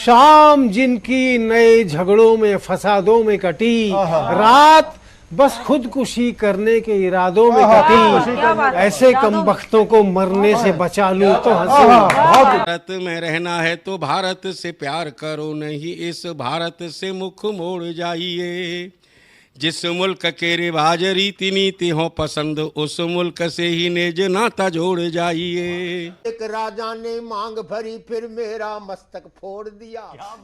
शाम जिनकी नए झगड़ों में फसादों में कटी, रात बस खुदकुशी करने के इरादों में कटी, ऐसे कमबख्तों को मरने से बचा लूं तो हंसूं। भारत में रहना है तो भारत से प्यार करो, नहीं इस भारत से मुख मोड़ जाइए। जिस मुल्क के रिवाज रीति नीति हो पसंद, उस मुल्क से ही नेज नाता जोड़ जाइए। एक राजा ने मांग भरी फिर मेरा मस्तक फोड़ दिया।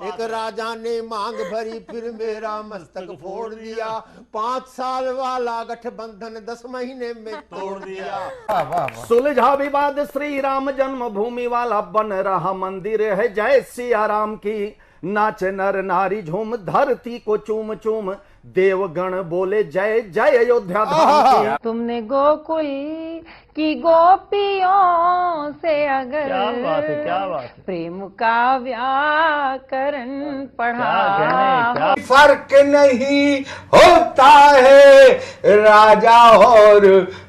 एक राजा ने मांग भरी फिर मेरा मस्तक फोड़ दिया। 5 साल वाला गठबंधन 10 महीने में तोड़ दिया। सुलझा विवाद श्री राम जन्मभूमि वाला, बन रहा मंदिर है जय सिया राम की। नाच नर नारी झूम धरती को चूम चूम, देवगण बोले जय जय अयोध्या धाम की। तुमने गोकुल की गोपियों से अगर क्या बात है। प्रेम का व्याकरण पढ़ा, फर्क नहीं होता है राजा और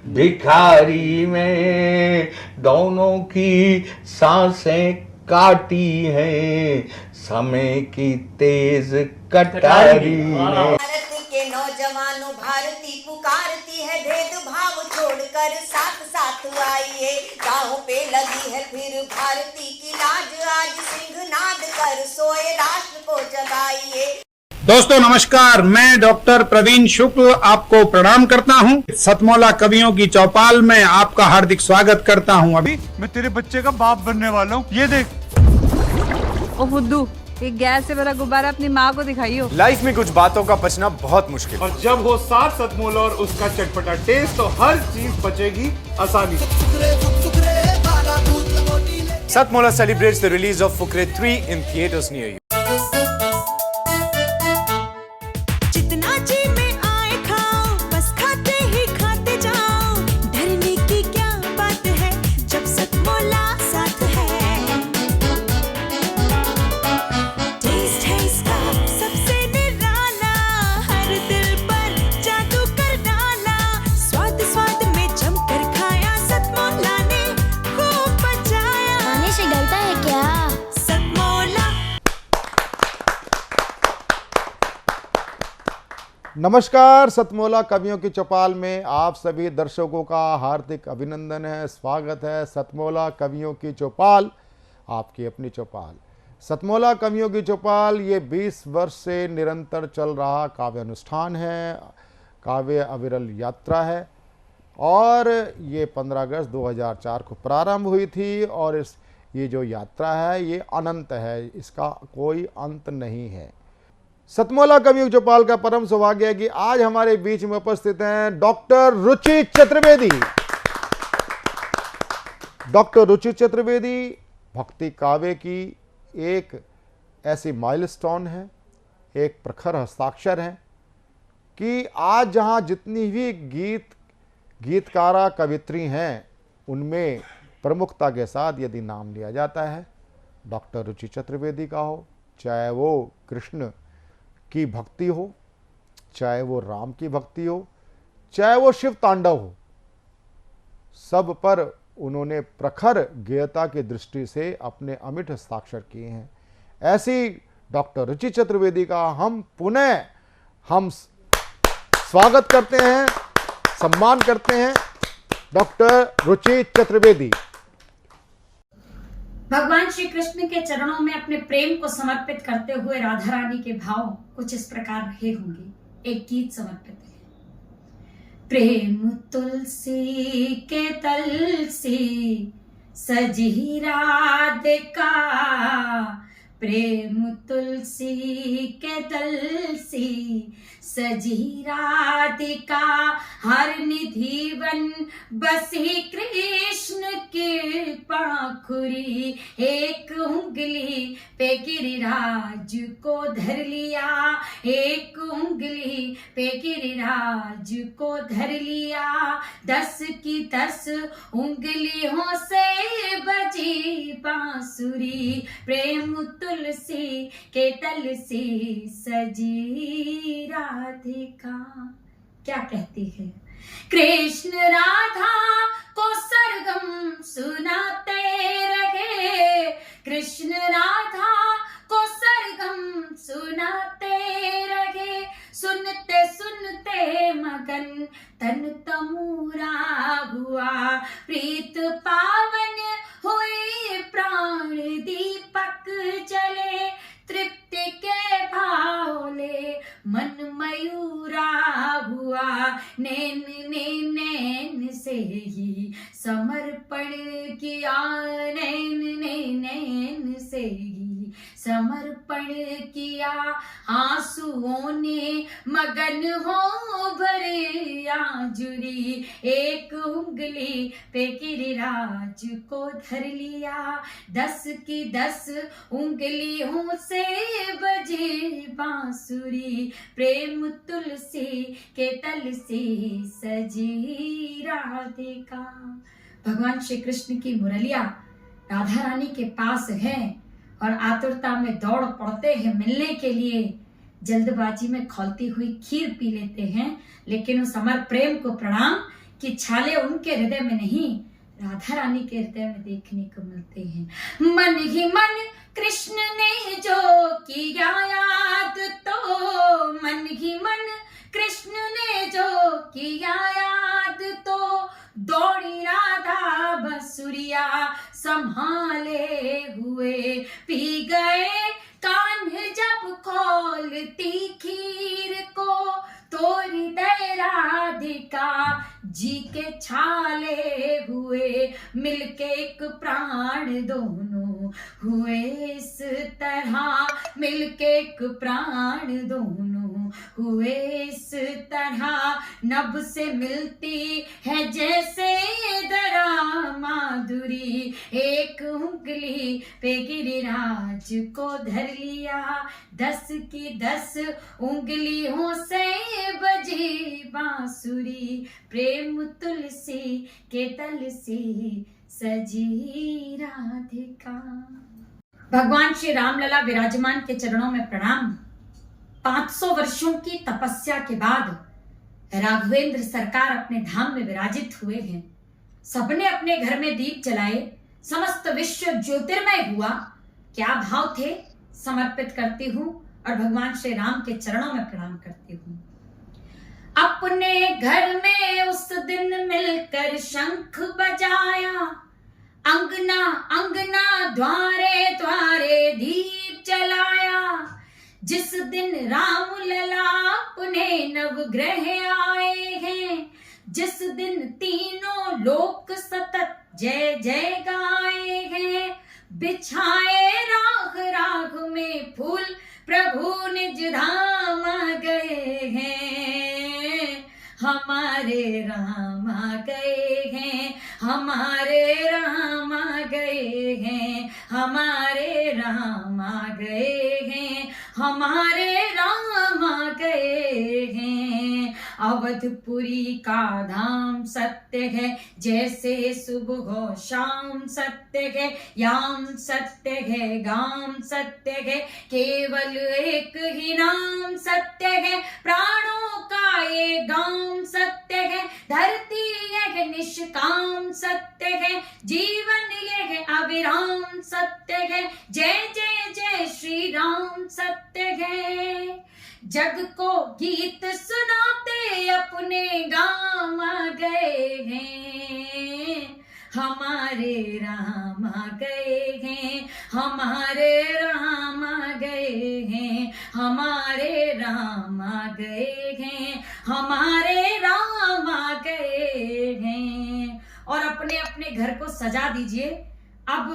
भिखारी में, दोनों की सांसें काटी हैं समय की तेज कटारी ने। भारत के नौजवानों भारती पुकारती है, भेदभाव छोड़कर साथ साथ आइए। गाँव पे लगी है फिर भारती की लाज, आज सिंहनाद कर सोए राष्ट्र को जगाइए। दोस्तों नमस्कार, मैं डॉक्टर प्रवीण शुक्ल आपको प्रणाम करता हूं। सतमौला कवियों की चौपाल में आपका हार्दिक स्वागत करता हूं। अभी मैं तेरे बच्चे का बाप बनने वाला हूँ, ये देख। ओ फुद्दू, एक गैस से भरा गुब्बारा अपनी माँ को दिखाइयो। लाइफ में कुछ बातों का बचना बहुत मुश्किल, और जब हो साथ सतमौला और उसका चटपटा टेस्ट, तो हर चीज बचेगी आसानी से। सतमौला celebrates the release of Fukre 3 in theaters near you. जितना जी में आए खाओ, बस खाते ही खाते जाओ। डरने की क्या बात है जब सतमौला साथ है। टेस्ट है इसका सबसे निराला, हर दिल पर जादू कर डाला। स्वाद स्वाद में जमकर खाया, सतमौला ने खूब बचाया। खाने से डरता है क्या? सतमौला। नमस्कार, सतमौला कवियों की चौपाल में आप सभी दर्शकों का हार्दिक अभिनंदन है, स्वागत है। सतमौला कवियों की चौपाल, आपकी अपनी चौपाल। सतमौला कवियों की चौपाल ये 20 वर्ष से निरंतर चल रहा काव्य अनुष्ठान है, काव्य अविरल यात्रा है, और ये 15 अगस्त 2004 को प्रारंभ हुई थी। और ये जो यात्रा है ये अनंत है, इसका कोई अंत नहीं है। सतमौला कवियों की चौपाल का परम सौभाग्य है कि आज हमारे बीच में उपस्थित हैं डॉक्टर रुचि चतुर्वेदी। डॉक्टर रुचि चतुर्वेदी भक्ति काव्य की एक ऐसी माइलस्टोन है, एक प्रखर हस्ताक्षर है कि आज जहां जितनी भी गीतकारा कवित्री हैं, उनमें प्रमुखता के साथ यदि नाम लिया जाता है डॉक्टर रुचि चतुर्वेदी का हो, चाहे वो कृष्ण की भक्ति हो, चाहे वो राम की भक्ति हो, चाहे वो शिव तांडव हो, सब पर उन्होंने प्रखर गेयता की दृष्टि से अपने अमिट हस्ताक्षर किए हैं। ऐसी डॉक्टर रुचि चतुर्वेदी का हम पुनः स्वागत करते हैं, सम्मान करते हैं। डॉक्टर रुचि चतुर्वेदी। भगवान श्री कृष्ण के चरणों में अपने प्रेम को समर्पित करते हुए राधा रानी के भाव कुछ इस प्रकार रहे होंगे। एक गीत समर्पित है। प्रेम तुलसी के तल से सजी राधिका, प्रेम तुलसी के तल से सजी राधिका, हर निधि वन बसी कृष्ण की पाखुरी। एक उंगली पे गिरिराज को धर लिया, एक उंगली पे गिरिराज को धर लिया। 10 की 10 उंगलियों से बजी बांसुरी, प्रेम तुलसी के तल से सजी राधिका। क्या कहती है? कृष्ण राधा को सरगम सुनाते रहे, कृष्ण राधा को समर्पण किया नैन ने नैन से ही समर्पण किया, आंसुओं ने मगन हो भरे आंजुरी, एक उंगली पे गिरिराज को धर लिया, 10 की 10 उंगलियों से बजे बांसुरी, प्रेम तुलसी के तल से सजी राधिका। भगवान श्री कृष्ण की मुरलिया राधा रानी के पास है और आतुरता में दौड़ पड़ते हैं मिलने के लिए, जल्दबाजी में खौलती हुई खीर पी लेते हैं, लेकिन उस अमर प्रेम को प्रणाम कि छाले उनके हृदय में नहीं राधा रानी के हृदय में देखने को मिलते हैं। मन ही मन कृष्ण ने जो किया याद, तो मन ही मन कृष्ण ने जो किया याद, तो दौड़ी राधा बसुरिया संभाले हुए, पी गए कान जब खोलती खीर को, तो हृदय राधिका जी के छाले हुए, मिलके एक प्राण दोनों हुए इस तरह, मिलके एक प्राण दोनों हुए इस तरह, नभ से मिलती है जैसे दरा माधुरी, एक उंगली पे गिरिराज को धर लिया, 10 की 10 उंगलियों से बजी बांसुरी, प्रेम तुलसी के तल से सजी राधिका। भगवान श्री रामलला विराजमान के चरणों में प्रणाम। 500 वर्षों की तपस्या के बाद राघवेंद्र सरकार अपने धाम में विराजित हुए हैं। सबने अपने घर में दीप जलाए, समस्त विश्व ज्योतिर्मय हुआ। क्या भाव थे समर्पित करती हूँ और भगवान श्री राम के चरणों में प्रणाम करती हूँ। अपने घर में उस दिन मिलकर शंख बजाया, अंगना अंगना द्वारे द्वारे दीप जलाया, जिस दिन राम लला अपने नवग्रह आए हैं, जिस दिन तीनों लोक सतत जय जय गाए हैं, बिछाए राग राग में फूल प्रभु निज धाम आ गए हैं, हमारे राम आ गए हैं, हमारे राम आ गए हैं, हमारे राम आ गए हैं, हमारे राम आ गए हैं। अवधपुरी का धाम सत्य है, जैसे सुबह हो शाम सत्य है, याम सत्य है, गाम सत्य है, केवल एक ही नाम सत्य है, प्राणों का ये गाम सत्य है, धरती यह निष्काम सत्य है, जीवन यह अविराम सत्य है, जय जय जय श्री राम सत्य है। जग को गीत सुनाते अपने गाम आ गए हैं, हमारे राम आ गए हैं, हमारे राम आ गए हैं, हमारे राम आ गए हैं, हमारे राम आ गए हैं। और अपने अपने घर को सजा दीजिए। अब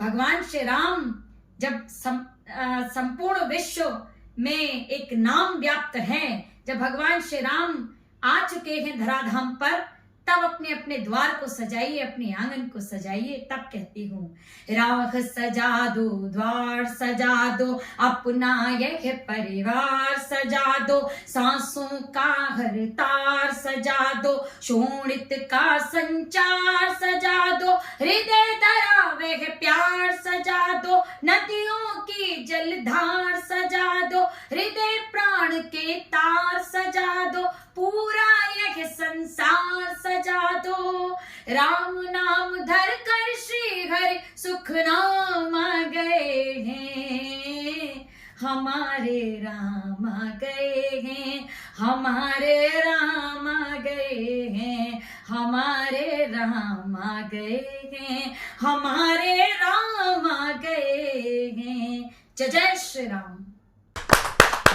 भगवान श्री राम जब संपूर्ण विश्व में एक नाम व्याप्त है, जब भगवान श्री राम आ चुके हैं धराधाम पर, तब अपने अपने द्वार को सजाइए, अपने आंगन को सजाइए। तब कहती हूँ, राह सजा दो, द्वार सजा दो, अपना यह परिवार सजा दो, सांसों का हर तार सजा दो, शोणित का संचार सजा दो, हृदय धरा वह प्यार सजा दो, नदियों की जलधार सजा दो, हृदय प्राण के तार सजा दो, पूरा यह संसार सजा दो। राम नाम धर कर श्री हरि सुख नाम आ गए हैं, हमारे राम आ गए हैं, हमारे राम आ गए हैं, हमारे राम आ गए हैं, हमारे राम आ गए हैं। जय जय श्री राम।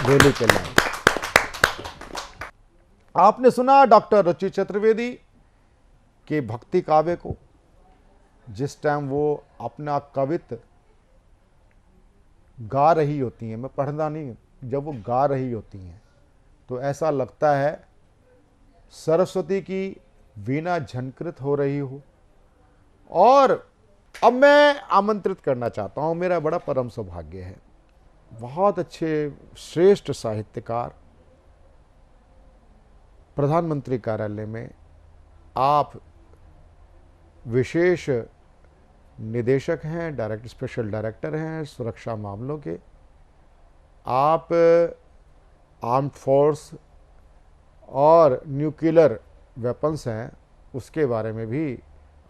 वेली के लाल। आपने सुना डॉक्टर रुचि चतुर्वेदी कि भक्ति काव्य को जिस टाइम वो अपना कवित्व गा रही होती हैं, मैं पढ़ना नहीं, जब वो गा रही होती हैं तो ऐसा लगता है सरस्वती की वीणा झनकृत हो रही हो। और अब मैं आमंत्रित करना चाहता हूँ, मेरा बड़ा परम सौभाग्य है, बहुत अच्छे श्रेष्ठ साहित्यकार प्रधानमंत्री कार्यालय में आप विशेष निदेशक हैं, डायरेक्टर, स्पेशल डायरेक्टर हैं सुरक्षा मामलों के। आप आर्म्ड फोर्स और न्यूक्लियर वेपन्स हैं, उसके बारे में भी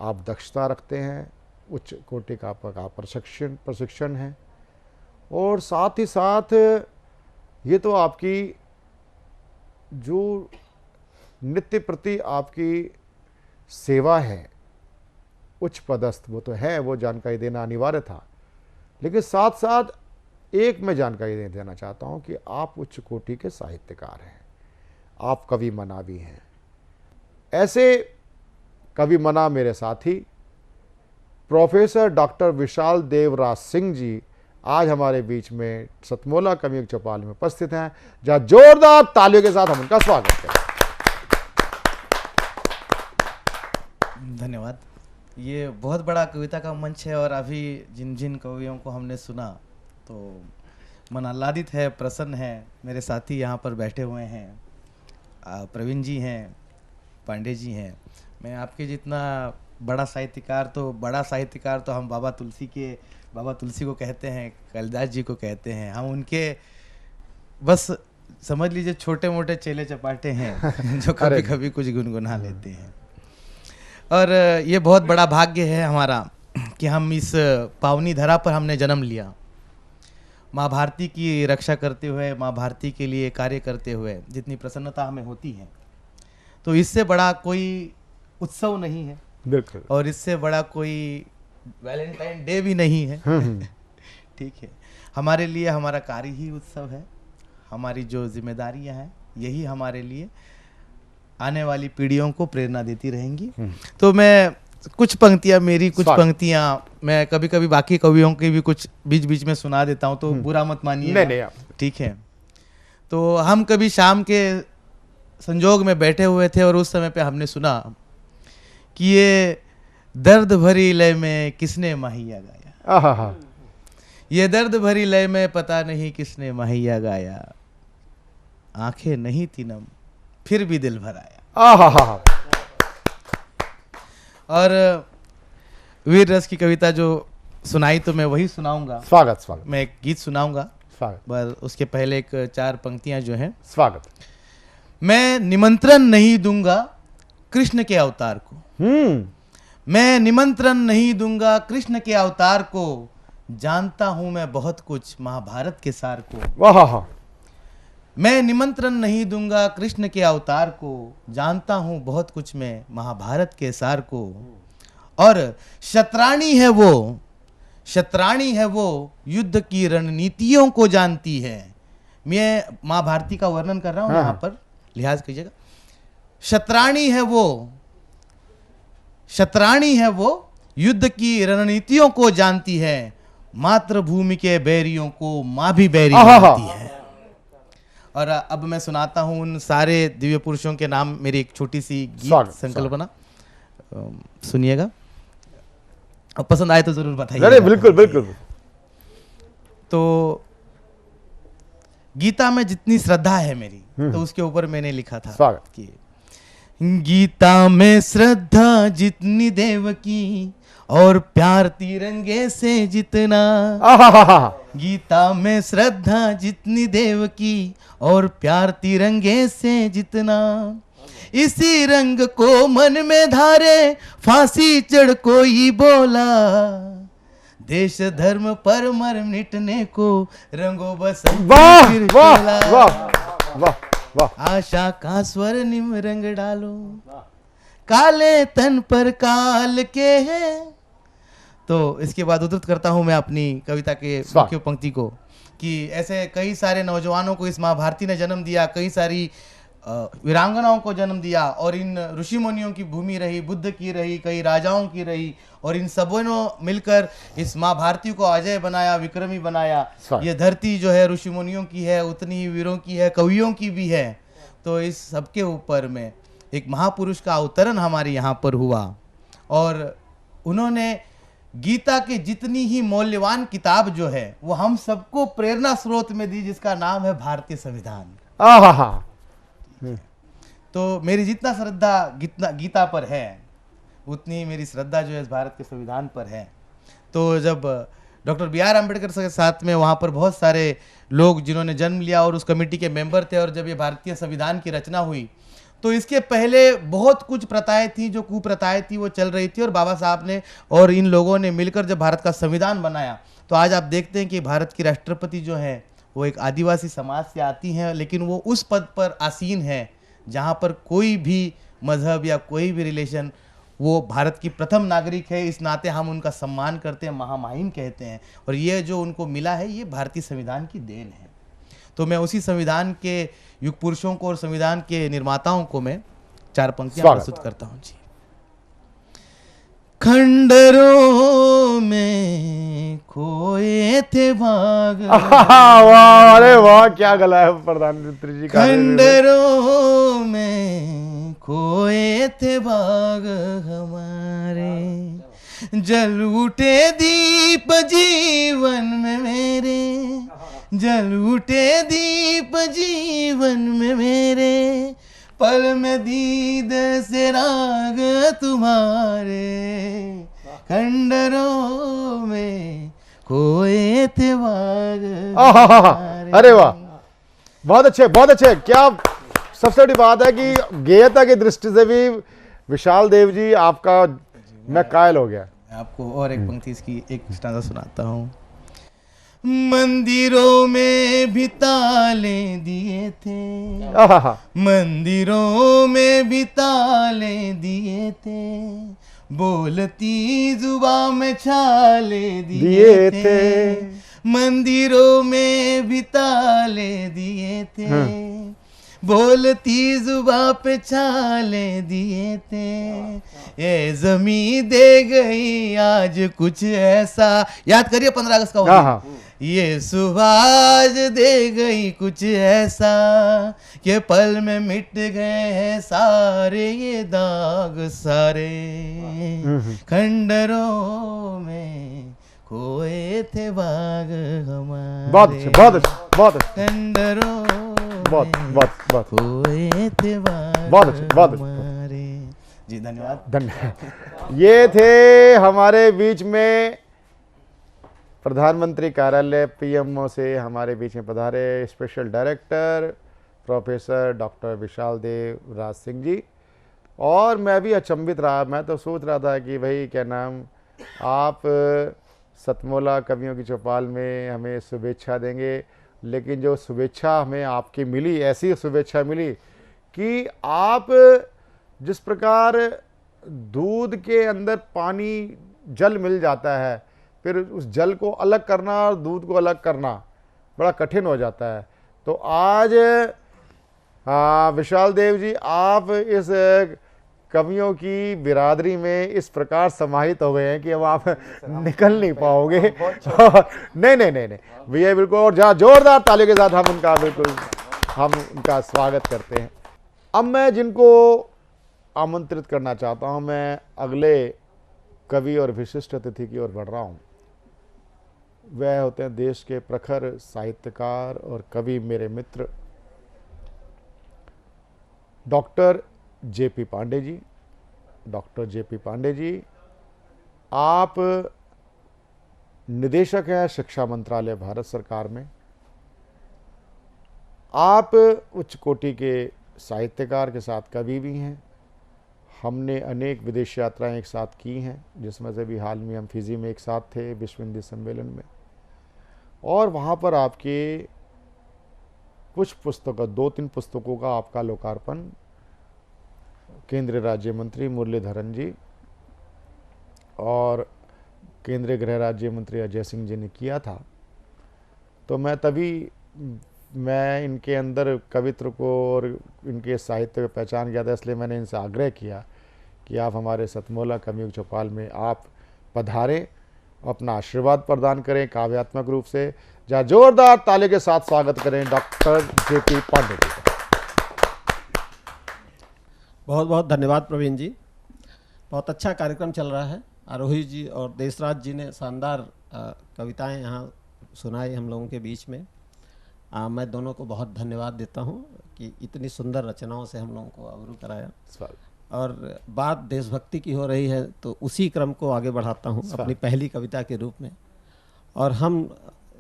आप दक्षता रखते हैं, उच्च कोटि का आपका प्रशिक्षण है। और साथ ही साथ ये तो आपकी जो नित्य प्रति आपकी सेवा है उच्च पदस्थ, वो तो है, वो जानकारी देना अनिवार्य था, लेकिन साथ साथ एक मैं जानकारी देना चाहता हूँ कि आप उच्च कोटि के साहित्यकार हैं, आप कवि मना भी हैं। ऐसे कवि मना मेरे साथी प्रोफेसर डॉक्टर विशाल देवराज सिंह जी आज हमारे बीच में सतमोला कवियों की चौपाल में उपस्थित हैं, जहाँ जोरदार तालियों के साथ हम उनका स्वागत करें। धन्यवाद। ये बहुत बड़ा कविता का मंच है और अभी जिन जिन कवियों को हमने सुना तो मन आह्लादित है, प्रसन्न है। मेरे साथी यहाँ पर बैठे हुए हैं, प्रवीण जी हैं, पांडे जी हैं। मैं आपके जितना बड़ा साहित्यकार तो हम बाबा तुलसी को कहते हैं, कालिदास जी को कहते हैं। हम उनके बस समझ लीजिए छोटे मोटे चेले चपाटे हैं जो कभी कभी कुछ गुनगुना लेते हैं। और ये बहुत बड़ा भाग्य है हमारा कि हम इस पावनी धरा पर हमने जन्म लिया, माँ भारती की रक्षा करते हुए, माँ भारती के लिए कार्य करते हुए जितनी प्रसन्नता हमें होती है, तो इससे बड़ा कोई उत्सव नहीं है। बिल्कुल। और इससे बड़ा कोई वैलेंटाइन डे भी नहीं है। ठीक है, हमारे लिए हमारा कार्य ही उत्सव है। हमारी जो जिम्मेदारियां हैं यही हमारे लिए आने वाली पीढ़ियों को प्रेरणा देती रहेंगी। तो मैं कुछ पंक्तियां मैं कभी कभी बाकी कवियों की भी कुछ बीच बीच में सुना देता हूं, तो बुरा मत मानिए। नहीं, ठीक है। तो हम कभी शाम के संजोग में बैठे हुए थे और उस समय पे हमने सुना कि ये दर्द भरी लय में किसने माहिया गाया, ये दर्द भरी लय में पता नहीं किसने माहिया गाया, आंखें नहीं थी नम फिर भी दिल भर आया। और वीर रस की कविता जो सुनाई तो मैं वही सुनाऊंगा। स्वागत। मैं एक गीत सुनाऊंगा, पर उसके पहले एक 4 पंक्तियां जो हैं। स्वागत। मैं निमंत्रण नहीं दूंगा कृष्ण के अवतार को, मैं निमंत्रण नहीं दूंगा कृष्ण के अवतार को, जानता हूं मैं बहुत कुछ महाभारत के सार को। वाह। मैं निमंत्रण नहीं दूंगा कृष्ण के अवतार को, जानता हूं बहुत कुछ मैं महाभारत के सार को। और शतरानी है वो युद्ध की रणनीतियों को जानती है। मैं माँ भारती का वर्णन कर रहा हूं, यहाँ पर लिहाज कीजिएगा। शतरानी है वो युद्ध की रणनीतियों को जानती है, मातृभूमि के बैरियों को माँ भी बैरी जानती है। और अब मैं सुनाता हूं उन सारे दिव्य पुरुषों के नाम, मेरी एक छोटी सी गीत संकल्पना, सुनिएगा। अब पसंद आए तो जरूर बताइए। अरे बिल्कुल। तो गीता में जितनी श्रद्धा है मेरी, तो उसके ऊपर मैंने लिखा था कि गीता में श्रद्धा जितनी देव की और प्यार तिरंगे से जितना, गीता में श्रद्धा जितनी देव की और प्यार तिरंगे से जितना, इसी रंग को मन में धारे फांसी चढ़ कोई बोला, देश धर्म पर मर मिटने को रंगो बस। आशा का स्वर्णिम रंग डालो, काले तन पर काल के हैं। तो इसके बाद उद्धृत करता हूं मैं अपनी कविता के मुख्य पंक्ति को कि ऐसे कई सारे नौजवानों को इस माँ भारती ने जन्म दिया, कई सारी वीरांगनाओं को जन्म दिया और इन ऋषि मुनियों की भूमि रही, बुद्ध की रही, कई राजाओं की रही, और इन सबों ने मिलकर इस माँ भारती को अजय बनाया, विक्रमी बनाया। ये धरती जो है ऋषि मुनियों की है, उतनी ही वीरों की है, कवियों की भी है। तो इस सबके ऊपर में एक महापुरुष का अवतरण हमारे यहाँ पर हुआ और उन्होंने गीता की जितनी ही मूल्यवान किताब जो है वो हम सबको प्रेरणा स्रोत में दी, जिसका नाम है भारतीय संविधान। तो मेरी जितना श्रद्धा गीता पर है उतनी मेरी श्रद्धा जो है इस भारत के संविधान पर है। तो जब डॉक्टर BR अम्बेडकर के साथ में वहाँ पर बहुत सारे लोग जिन्होंने जन्म लिया और उस कमेटी के मेंबर थे, और जब ये भारतीय संविधान की रचना हुई तो इसके पहले बहुत कुछ प्रथाएं थी, जो कुप्रथाएं थी वो चल रही थी, और बाबा साहब ने और इन लोगों ने मिलकर जब भारत का संविधान बनाया तो आज आप देखते हैं कि भारत की राष्ट्रपति जो है वो एक आदिवासी समाज से आती हैं, लेकिन वो उस पद पर आसीन है जहाँ पर कोई भी मजहब या कोई भी रिलेशन, वो भारत की प्रथम नागरिक है। इस नाते हम उनका सम्मान करते हैं, महामहिम कहते हैं, और ये जो उनको मिला है ये भारतीय संविधान की देन है। तो मैं उसी संविधान के युग पुरुषों को और संविधान के निर्माताओं को मैं 4 पंक्तियां प्रस्तुत करता हूं जी। खंडरों में खोए थे भाग, वाह, अरे वाह, क्या गला है प्रधानमंत्री जी का। खंडरों में खोए थे भाग हमारे, जल उठे दीप जीवन में मेरे, जल उठे दीप जीवन में मेरे, पल में दीद से राग तुम्हारे, खंडरों में खोए थे भाग। अरे वाह, बहुत अच्छे, बहुत अच्छे। क्या सबसे बड़ी बात है कि गेयता की दृष्टि से भी विशाल देव जी आपका मैं कायल हो गया। आपको और एक पंक्ति इसकी एक स्टांजा सुनाता हूँ। मंदिरों में भी ताले दिए थे, मंदिरों में भी ताले दिए थे, बोलती जुबां में छाले दिए थे, मंदिरों में भी ताले दिए थे, बोलती जुबां पे छाले दिए थे, ये जमी दे गई आज कुछ ऐसा। याद करिए 15 अगस्त का, ये सुभाष दे गई कुछ ऐसा कि पल में मिट गए हैं सारे ये दाग सारे, खंडरों में खोए थे बाग हमारे। बहुत अच्छे, बहुत अच्छे, बहुत अच्छे। खंडरों बहुत खोए थे बाग बहुत अच्छे, बहुत हमारे। जी धन्यवाद, धन्यवाद। ये थे हमारे बीच में प्रधानमंत्री कार्यालय PMO से हमारे बीच में पधारे स्पेशल डायरेक्टर प्रोफेसर डॉक्टर विशाल देव राज सिंह जी। और मैं भी अचंभित रहा, मैं तो सोच रहा था कि भाई क्या नाम, आप सतमोला कवियों की चौपाल में हमें शुभेच्छा देंगे, लेकिन जो शुभेच्छा हमें आपकी मिली, ऐसी शुभेच्छा मिली कि आप जिस प्रकार दूध के अंदर पानी जल मिल जाता है, फिर उस जल को अलग करना और दूध को अलग करना बड़ा कठिन हो जाता है। तो आज विशाल देव जी आप इस कवियों की बिरादरी में इस प्रकार समाहित हो गए हैं कि अब आप निकल नहीं पाओगे। नहीं नहीं नहीं नहीं भैया, बिल्कुल। और जहाँ जोरदार तालियों के साथ हम उनका स्वागत करते हैं। अब मैं जिनको आमंत्रित करना चाहता हूँ, मैं अगले कवि और विशिष्ट अतिथि की ओर बढ़ रहा हूँ। वह होते हैं देश के प्रखर साहित्यकार और कवि, मेरे मित्र doctor JP Pandey ji. Doctor JP Pandey ji, आप निदेशक हैं शिक्षा मंत्रालय भारत सरकार में। आप उच्च कोटि के साहित्यकार के साथ कवि भी हैं। हमने अनेक विदेश यात्राएं एक साथ की हैं, जिसमें से भी हाल में हम फिजी में एक साथ थे विश्व हिंदी सम्मेलन में, और वहाँ पर आपके कुछ पुस्तकों, 2-3 पुस्तकों का आपका लोकार्पण केंद्रीय राज्य मंत्री मुरलीधरन जी और केंद्रीय गृह राज्य मंत्री अजय सिंह जी ने किया था। तो मैं तभी मैं इनके अंदर कवित्व को और इनके साहित्य को पहचान गया था, इसलिए मैंने इनसे आग्रह किया कि आप हमारे सतमोला कवियुग चौपाल में आप पधारें, अपना आशीर्वाद प्रदान करें काव्यात्मक रूप से। जहाँ जोरदार ताली के साथ स्वागत करें डॉक्टर JP पांडे जी का। बहुत बहुत धन्यवाद प्रवीण जी, बहुत अच्छा कार्यक्रम चल रहा है। आरोही जी और देशराज जी ने शानदार कविताएं यहाँ सुनाई हम लोगों के बीच में। मैं दोनों को बहुत धन्यवाद देता हूँ कि इतनी सुंदर रचनाओं से हम लोगों को अवरू कराया। और बात देशभक्ति की हो रही है तो उसी क्रम को आगे बढ़ाता हूँ अपनी पहली कविता के रूप में। और हम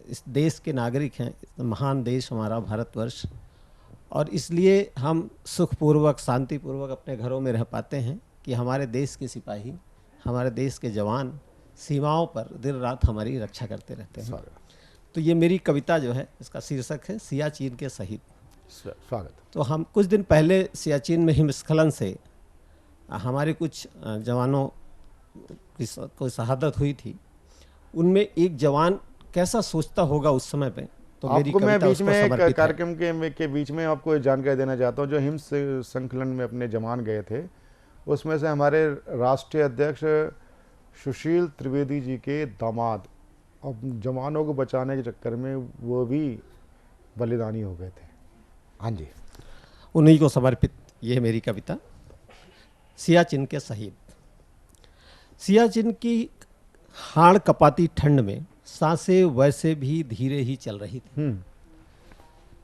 इस देश के नागरिक हैं, महान देश हमारा भारतवर्ष, और इसलिए हम सुखपूर्वक शांतिपूर्वक अपने घरों में रह पाते हैं कि हमारे देश के सिपाही, हमारे देश के जवान सीमाओं पर दिन रात हमारी रक्षा करते रहते हैं। तो ये मेरी कविता जो है, इसका शीर्षक है सियाचिन के शहीद। स्वागत। तो हम कुछ दिन पहले सियाचिन में हिमस्खलन से हमारे कुछ जवानों की कोई शहादत हुई थी। उनमें एक जवान कैसा सोचता होगा उस समय पे, तो मेरी आपको मैं कविता बीच उसको में समर्पित है। कार्यक्रम के बीच में आपको जानकारी देना चाहता हूँ। जो हिम संकलन में अपने जवान गए थे, उसमें से हमारे राष्ट्रीय अध्यक्ष सुशील त्रिवेदी जी के दामाद अब जवानों को बचाने के चक्कर में वो भी बलिदानी हो गए थे। हाँ जी, उन्हीं को समर्पित ये मेरी कविता, सियाचिन के शहीद। सियाचिन की हाड़ कपाती ठंड में सांसें वैसे भी धीरे ही चल रही थी।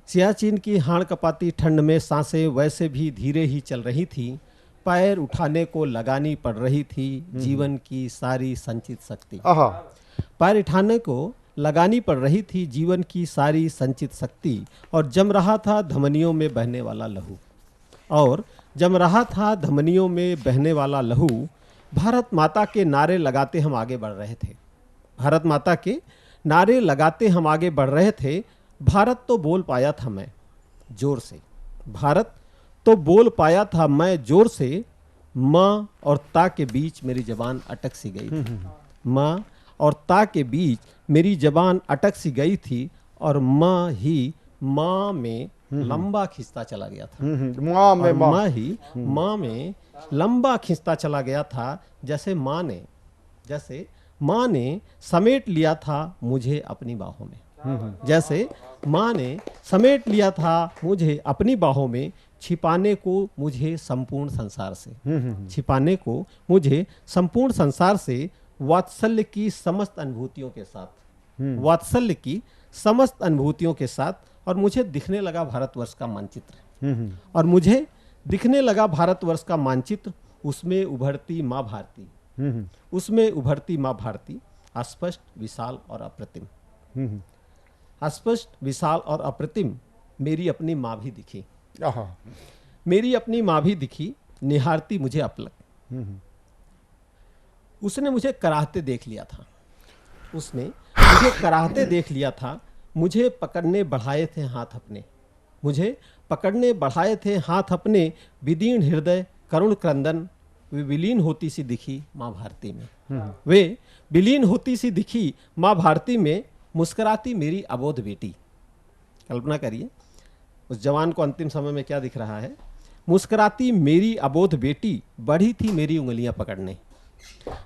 सियाचिन की हाड़ कपाती ठंड में सांसें वैसे भी धीरे ही चल रही थी। पैर उठाने को लगानी पड़ रही थी जीवन की सारी संचित शक्ति। पैर उठाने को लगानी पड़ रही थी जीवन की सारी संचित शक्ति, और जम रहा था धमनियों में बहने वाला लहू। और जम रहा था धमनियों में बहने वाला लहू। भारत माता के नारे लगाते हम आगे बढ़ रहे थे। भारत माता के नारे लगाते हम आगे बढ़ रहे थे। भारत तो बोल पाया था मैं जोर से। भारत तो बोल पाया था मैं जोर से। माँ और ता के बीच मेरी जबान अटक सी गई थी। माँ और ता के बीच मेरी जबान अटक सी गई थी, और माँ ही माँ में लंबा खिंचता चला गया था। माँ में माँ में लंबा खिंचता चला गया था, जैसे माँ ने समेट लिया था मुझे अपनी बाहों में। जैसे माँ ने समेट लिया था मुझे अपनी बाहों में, छिपाने को मुझे संपूर्ण संसार से। छिपाने को मुझे संपूर्ण संसार से, वात्सल्य की समस्त अनुभूतियों के साथ। वात्सल्य की समस्त अनुभूतियों के साथ। और मुझे दिखने लगा भारतवर्ष का मानचित्र। और मुझे दिखने लगा भारतवर्ष का मानचित्र। उसमें उभरती माँ भारती। उसमें उभरती माँ भारती, अस्पष्ट, विशाल और अप्रतिम। अस्पष्ट, विशाल और अप्रतिम मेरी अपनी माँ भी दिखी। मेरी अपनी माँ भी दिखी, निहारती मुझे अपलक। उसने मुझे कराहते देख लिया था। उसने मुझे कराहते देख लिया था। मुझे पकड़ने बढ़ाए थे हाथ अपने। मुझे पकड़ने बढ़ाए थे हाथ अपने। विदीर्ण हृदय करुण क्रंदन, वे विलीन होती सी दिखी माँ भारती में। वे विलीन होती सी दिखी माँ भारती में। मुस्कुराती मेरी अबोध बेटी। कल्पना करिए उस जवान को अंतिम समय में क्या दिख रहा है। मुस्कुराती मेरी अबोध बेटी बढ़ी थी मेरी उंगलियां पकड़ने।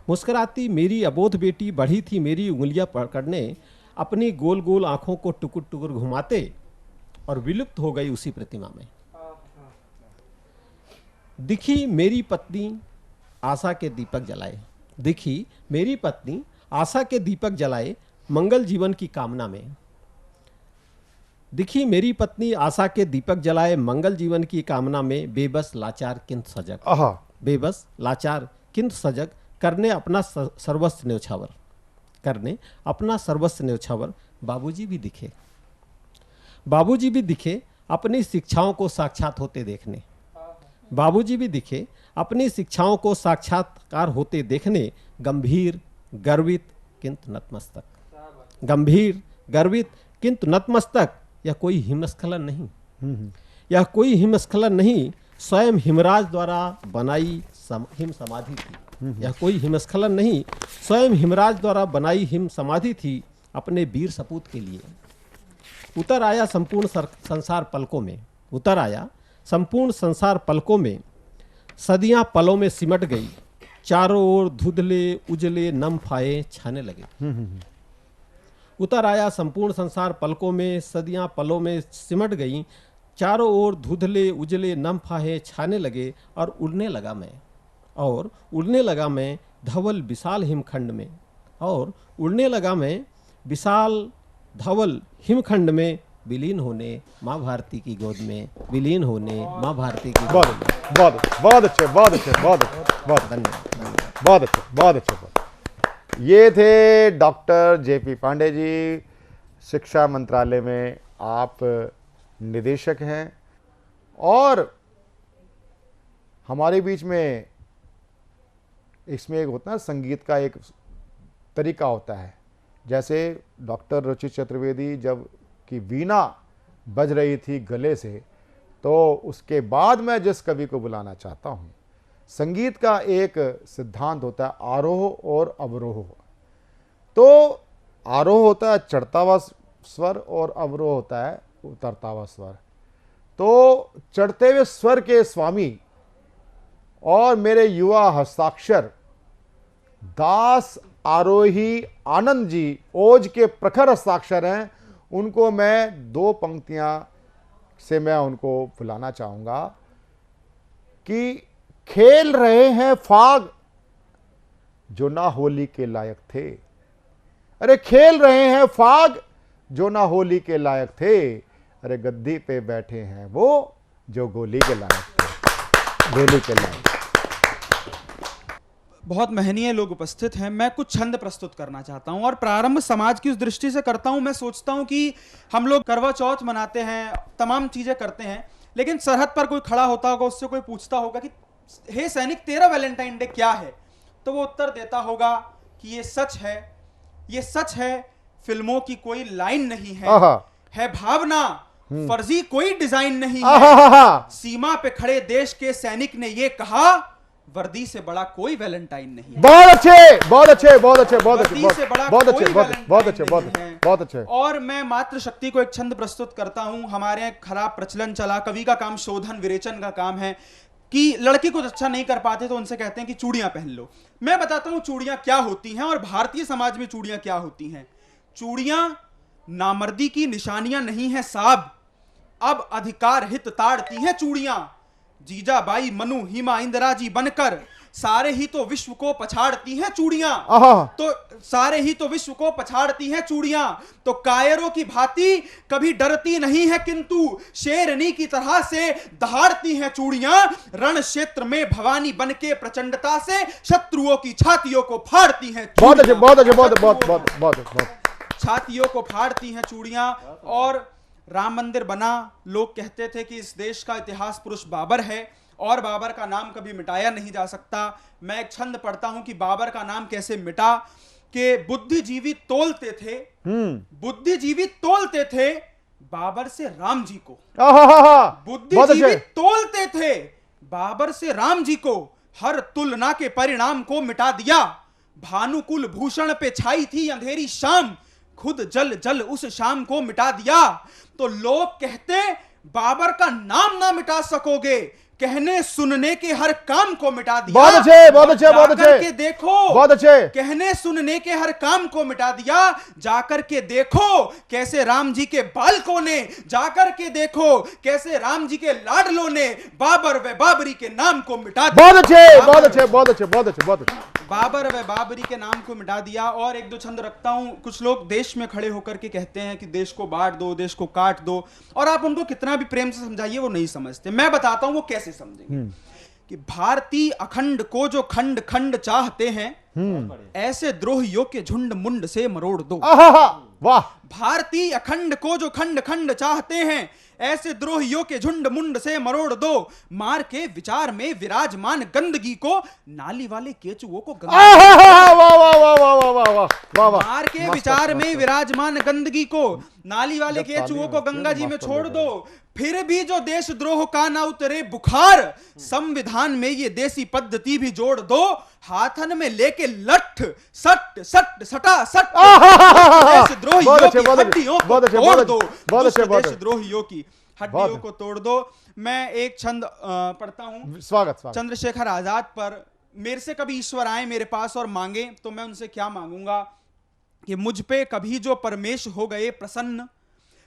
मुस्कुराती मेरी अबोध बेटी बढ़ी थी मेरी उंगलियां पकड़ने। अपनी गोल गोल आंखों को टुकुर टुकुर घुमाते, और विलुप्त हो गई उसी प्रतिमा में। दिखी मेरी पत्नी आशा के दीपक जलाए। दिखी मेरी पत्नी आशा के दीपक जलाए, मंगल जीवन की कामना में। दिखी मेरी पत्नी आशा के दीपक जलाए, मंगल जीवन की कामना में। बेबस लाचार किंतु सजग। बेबस लाचार किंतु सजग, करने अपना सर्वस्व न्योछावर। करने अपना सर्वस्व न्योछावर। बाबूजी भी दिखे। बाबूजी भी दिखे अपनी शिक्षाओं को साक्षात होते देखने। बाबूजी भी दिखे अपनी शिक्षाओं को साक्षात्कार होते देखने। गंभीर गर्वित किंतु नतमस्तक। गंभीर गर्वित किंतु नतमस्तक। यह कोई हिमस्खलन नहीं। यह कोई हिमस्खलन नहीं, स्वयं हिमराज द्वारा बनाई हिम समाधि थी। यह कोई हिमस्खलन नहीं, स्वयं हिमराज द्वारा बनाई हिम समाधि थी, अपने वीर सपूत के लिए। उतर आया संपूर्ण संसार पलकों में, उतर आया संपूर्ण संसार पलकों में, सदियां पलों में सिमट गई, चारों ओर धुंधले उजले नम फाये छाने लगे। उतर आया संपूर्ण संसार पलकों में, सदियां पलों में सिमट गई, चारों ओर धुंधले उजले नम फाहे छाने लगे, और उड़ने लगा मैं, और उड़ने लगा मैं धवल विशाल हिमखंड में, और उड़ने लगा मैं विशाल धवल हिमखंड में, विलीन होने माँ भारती की गोद में, विलीन होने माँ भारती की गोद में। बहुत अच्छे, बहुत अच्छे, बहुत अच्छे, बहुत धन्यवाद। बहुत अच्छे, बहुत अच्छे। ये थे डॉक्टर जेपी पांडे जी, शिक्षा मंत्रालय में आप निदेशक हैं, और हमारे बीच में इसमें एक होता है संगीत का एक तरीका होता है। जैसे डॉक्टर रुचि चतुर्वेदी जब की वीणा बज रही थी गले से, तो उसके बाद मैं जिस कवि को बुलाना चाहता हूँ, संगीत का एक सिद्धांत होता है आरोह और अवरोह। तो आरोह होता है चढ़ता हुआ स्वर और अवरोह होता है उतरता हुआ स्वर। तो चढ़ते हुए स्वर के स्वामी और मेरे युवा हस्ताक्षर दास आरोही आनंद जी ओज के प्रखर हस्ताक्षर हैं, उनको मैं दो पंक्तियां से मैं उनको बुलाना चाहूंगा कि खेल रहे हैं फाग जो ना होली के लायक थे। अरे खेल रहे हैं फाग जो ना होली के लायक थे, अरे गद्दी पे बैठे हैं वो जो गोली के लायक थे, गोली के लायक। बहुत महनीय लोग उपस्थित हैं। मैं कुछ छंद प्रस्तुत करना चाहता हूं और प्रारंभ समाज की उस दृष्टि से करता हूं। मैं सोचता हूं कि हम लोग करवा चौथ मनाते हैं, तमाम चीजें करते हैं, लेकिन सरहद पर कोई खड़ा होता होगा, उससे कोई पूछता होगा कि हे सैनिक तेरा वैलेंटाइन डे क्या है, तो वो उत्तर देता होगा कि ये सच है, ये सच है, फिल्मों की कोई लाइन नहीं है भावना, फर्जी कोई डिजाइन नहीं है, सीमा पे खड़े देश के सैनिक ने ये कहा, वर्दी से बड़ा कोई वैलेंटाइन नहीं है। बहुत अच्छे, बहुत अच्छे, बहुत अच्छे, बहुत अच्छे, वर्दी से बड़ा बहुत कोई अच्छे, बहुत अच्छे, बहुत अच्छे। और मैं मातृशक्ति को एक छंद प्रस्तुत करता हूं। हमारे यहाँ खराब प्रचलन चला, कवि का काम शोधन विरेचन का काम है कि लड़की कुछ अच्छा नहीं कर पाते तो उनसे कहते हैं कि चूड़ियां पहन लो। मैं बताता हूं चूड़ियां क्या होती हैं और भारतीय समाज में चूड़ियां क्या होती हैं। चूड़ियां नामर्दी की निशानियां नहीं है साहब, अब अधिकार हित ताड़ती हैं चूड़ियां। जीजाबाई मनु हिमा इंदिरा जी बनकर सारे ही तो विश्व को पछाड़ती हैं चूड़ियां, तो सारे ही तो विश्व को पछाड़ती हैं चूड़ियां। तो कायरों की भांति कभी डरती नहीं है, किंतु शेरनी की तरह से दहाड़ती हैं चूड़ियां। रण क्षेत्र में भवानी बनके प्रचंडता से शत्रुओं की छातियों को फाड़ती हैं। बहुत अच्छे, बहुत अच्छे, बहुत बहुत बहुत बहुत छातियों को फाड़ती हैं चूड़ियां। और राम मंदिर बना, लोग कहते थे कि इस देश का इतिहास पुरुष बाबर है और बाबर का नाम कभी मिटाया नहीं जा सकता। मैं एक छंद पढ़ता हूं कि बाबर का नाम कैसे मिटा, कि बुद्धिजीवी तोलते थे, बुद्धिजीवी तोलते थे बाबर से राम जी को, बुद्धिजीवी तोलते थे बाबर से राम जी को, हर तुलना के परिणाम को मिटा दिया। भानुकुल भूषण पे छाई थी अंधेरी शाम, खुद जल जल उस शाम को मिटा दिया। तो लोग कहते बाबर का नाम ना मिटा सकोगे, कहने सुनने के हर काम को मिटा दिया। बहुत अच्छे, बहुत अच्छे, बहुत अच्छे, के देखो, बहुत अच्छे, कहने सुनने के हर काम को मिटा दिया। जाकर के देखो कैसे राम जी के बालकों ने, जाकर के देखो कैसे राम जी के लाडलों ने बाबर व बाबरी के नाम को मिटा दिया। बहुत अच्छे, बहुत अच्छे, बहुत अच्छे, बहुत अच्छे, बहुत अच्छे। बाबर व बाबरी के नाम को मिटा दिया। और एक दो छंद रखता हूं। कुछ लोग देश में खड़े होकर के कहते हैं कि देश को बांट दो, देश को काट दो, और आप उनको कितना भी प्रेम से समझाइए वो नहीं समझते। मैं बताता हूं वो कैसे समझेंगे। कि भारतीय अखंड को जो खंड खंड चाहते हैं, ऐसे द्रोहियों के झुंड मुंड से मरोड़ दो। वाह। भारतीय अखंड को जो खंड खंड चाहते हैं, ऐसे द्रोहियों के झुंड मुंड से मरोड़ दो। मार के विचार में विराजमान गंदगी को, नाली वाले केचुओं को मार के विचार में विराजमान गंदगी को, नाली वाले केचुओं को गंगा जी में छोड़ दो। फिर भी जो देशद्रोह का ना उतरे बुखार, संविधान में ये देसी पद्धति भी जोड़ दो। हाथन में लेके लठ सट सट सटा सट, देशद्रोह देशद्रोहियों की हड्डियों को बहुत अच्छे, तोड़ बहुत दो, अच्छे, बहुत अच्छे, दुष्ट बहुत अच्छे। देशद्रोहियों की हड्डियों को तोड़ दो। मैं एक छंद पढ़ता हूँ स्वागत। चंद्रशेखर आजाद पर। मेरे से कभी ईश्वर आए मेरे पास और मांगे तो मैं उनसे क्या मांगूंगा कि मुझ पे कभी जो परमेश हो गए प्रसन्न,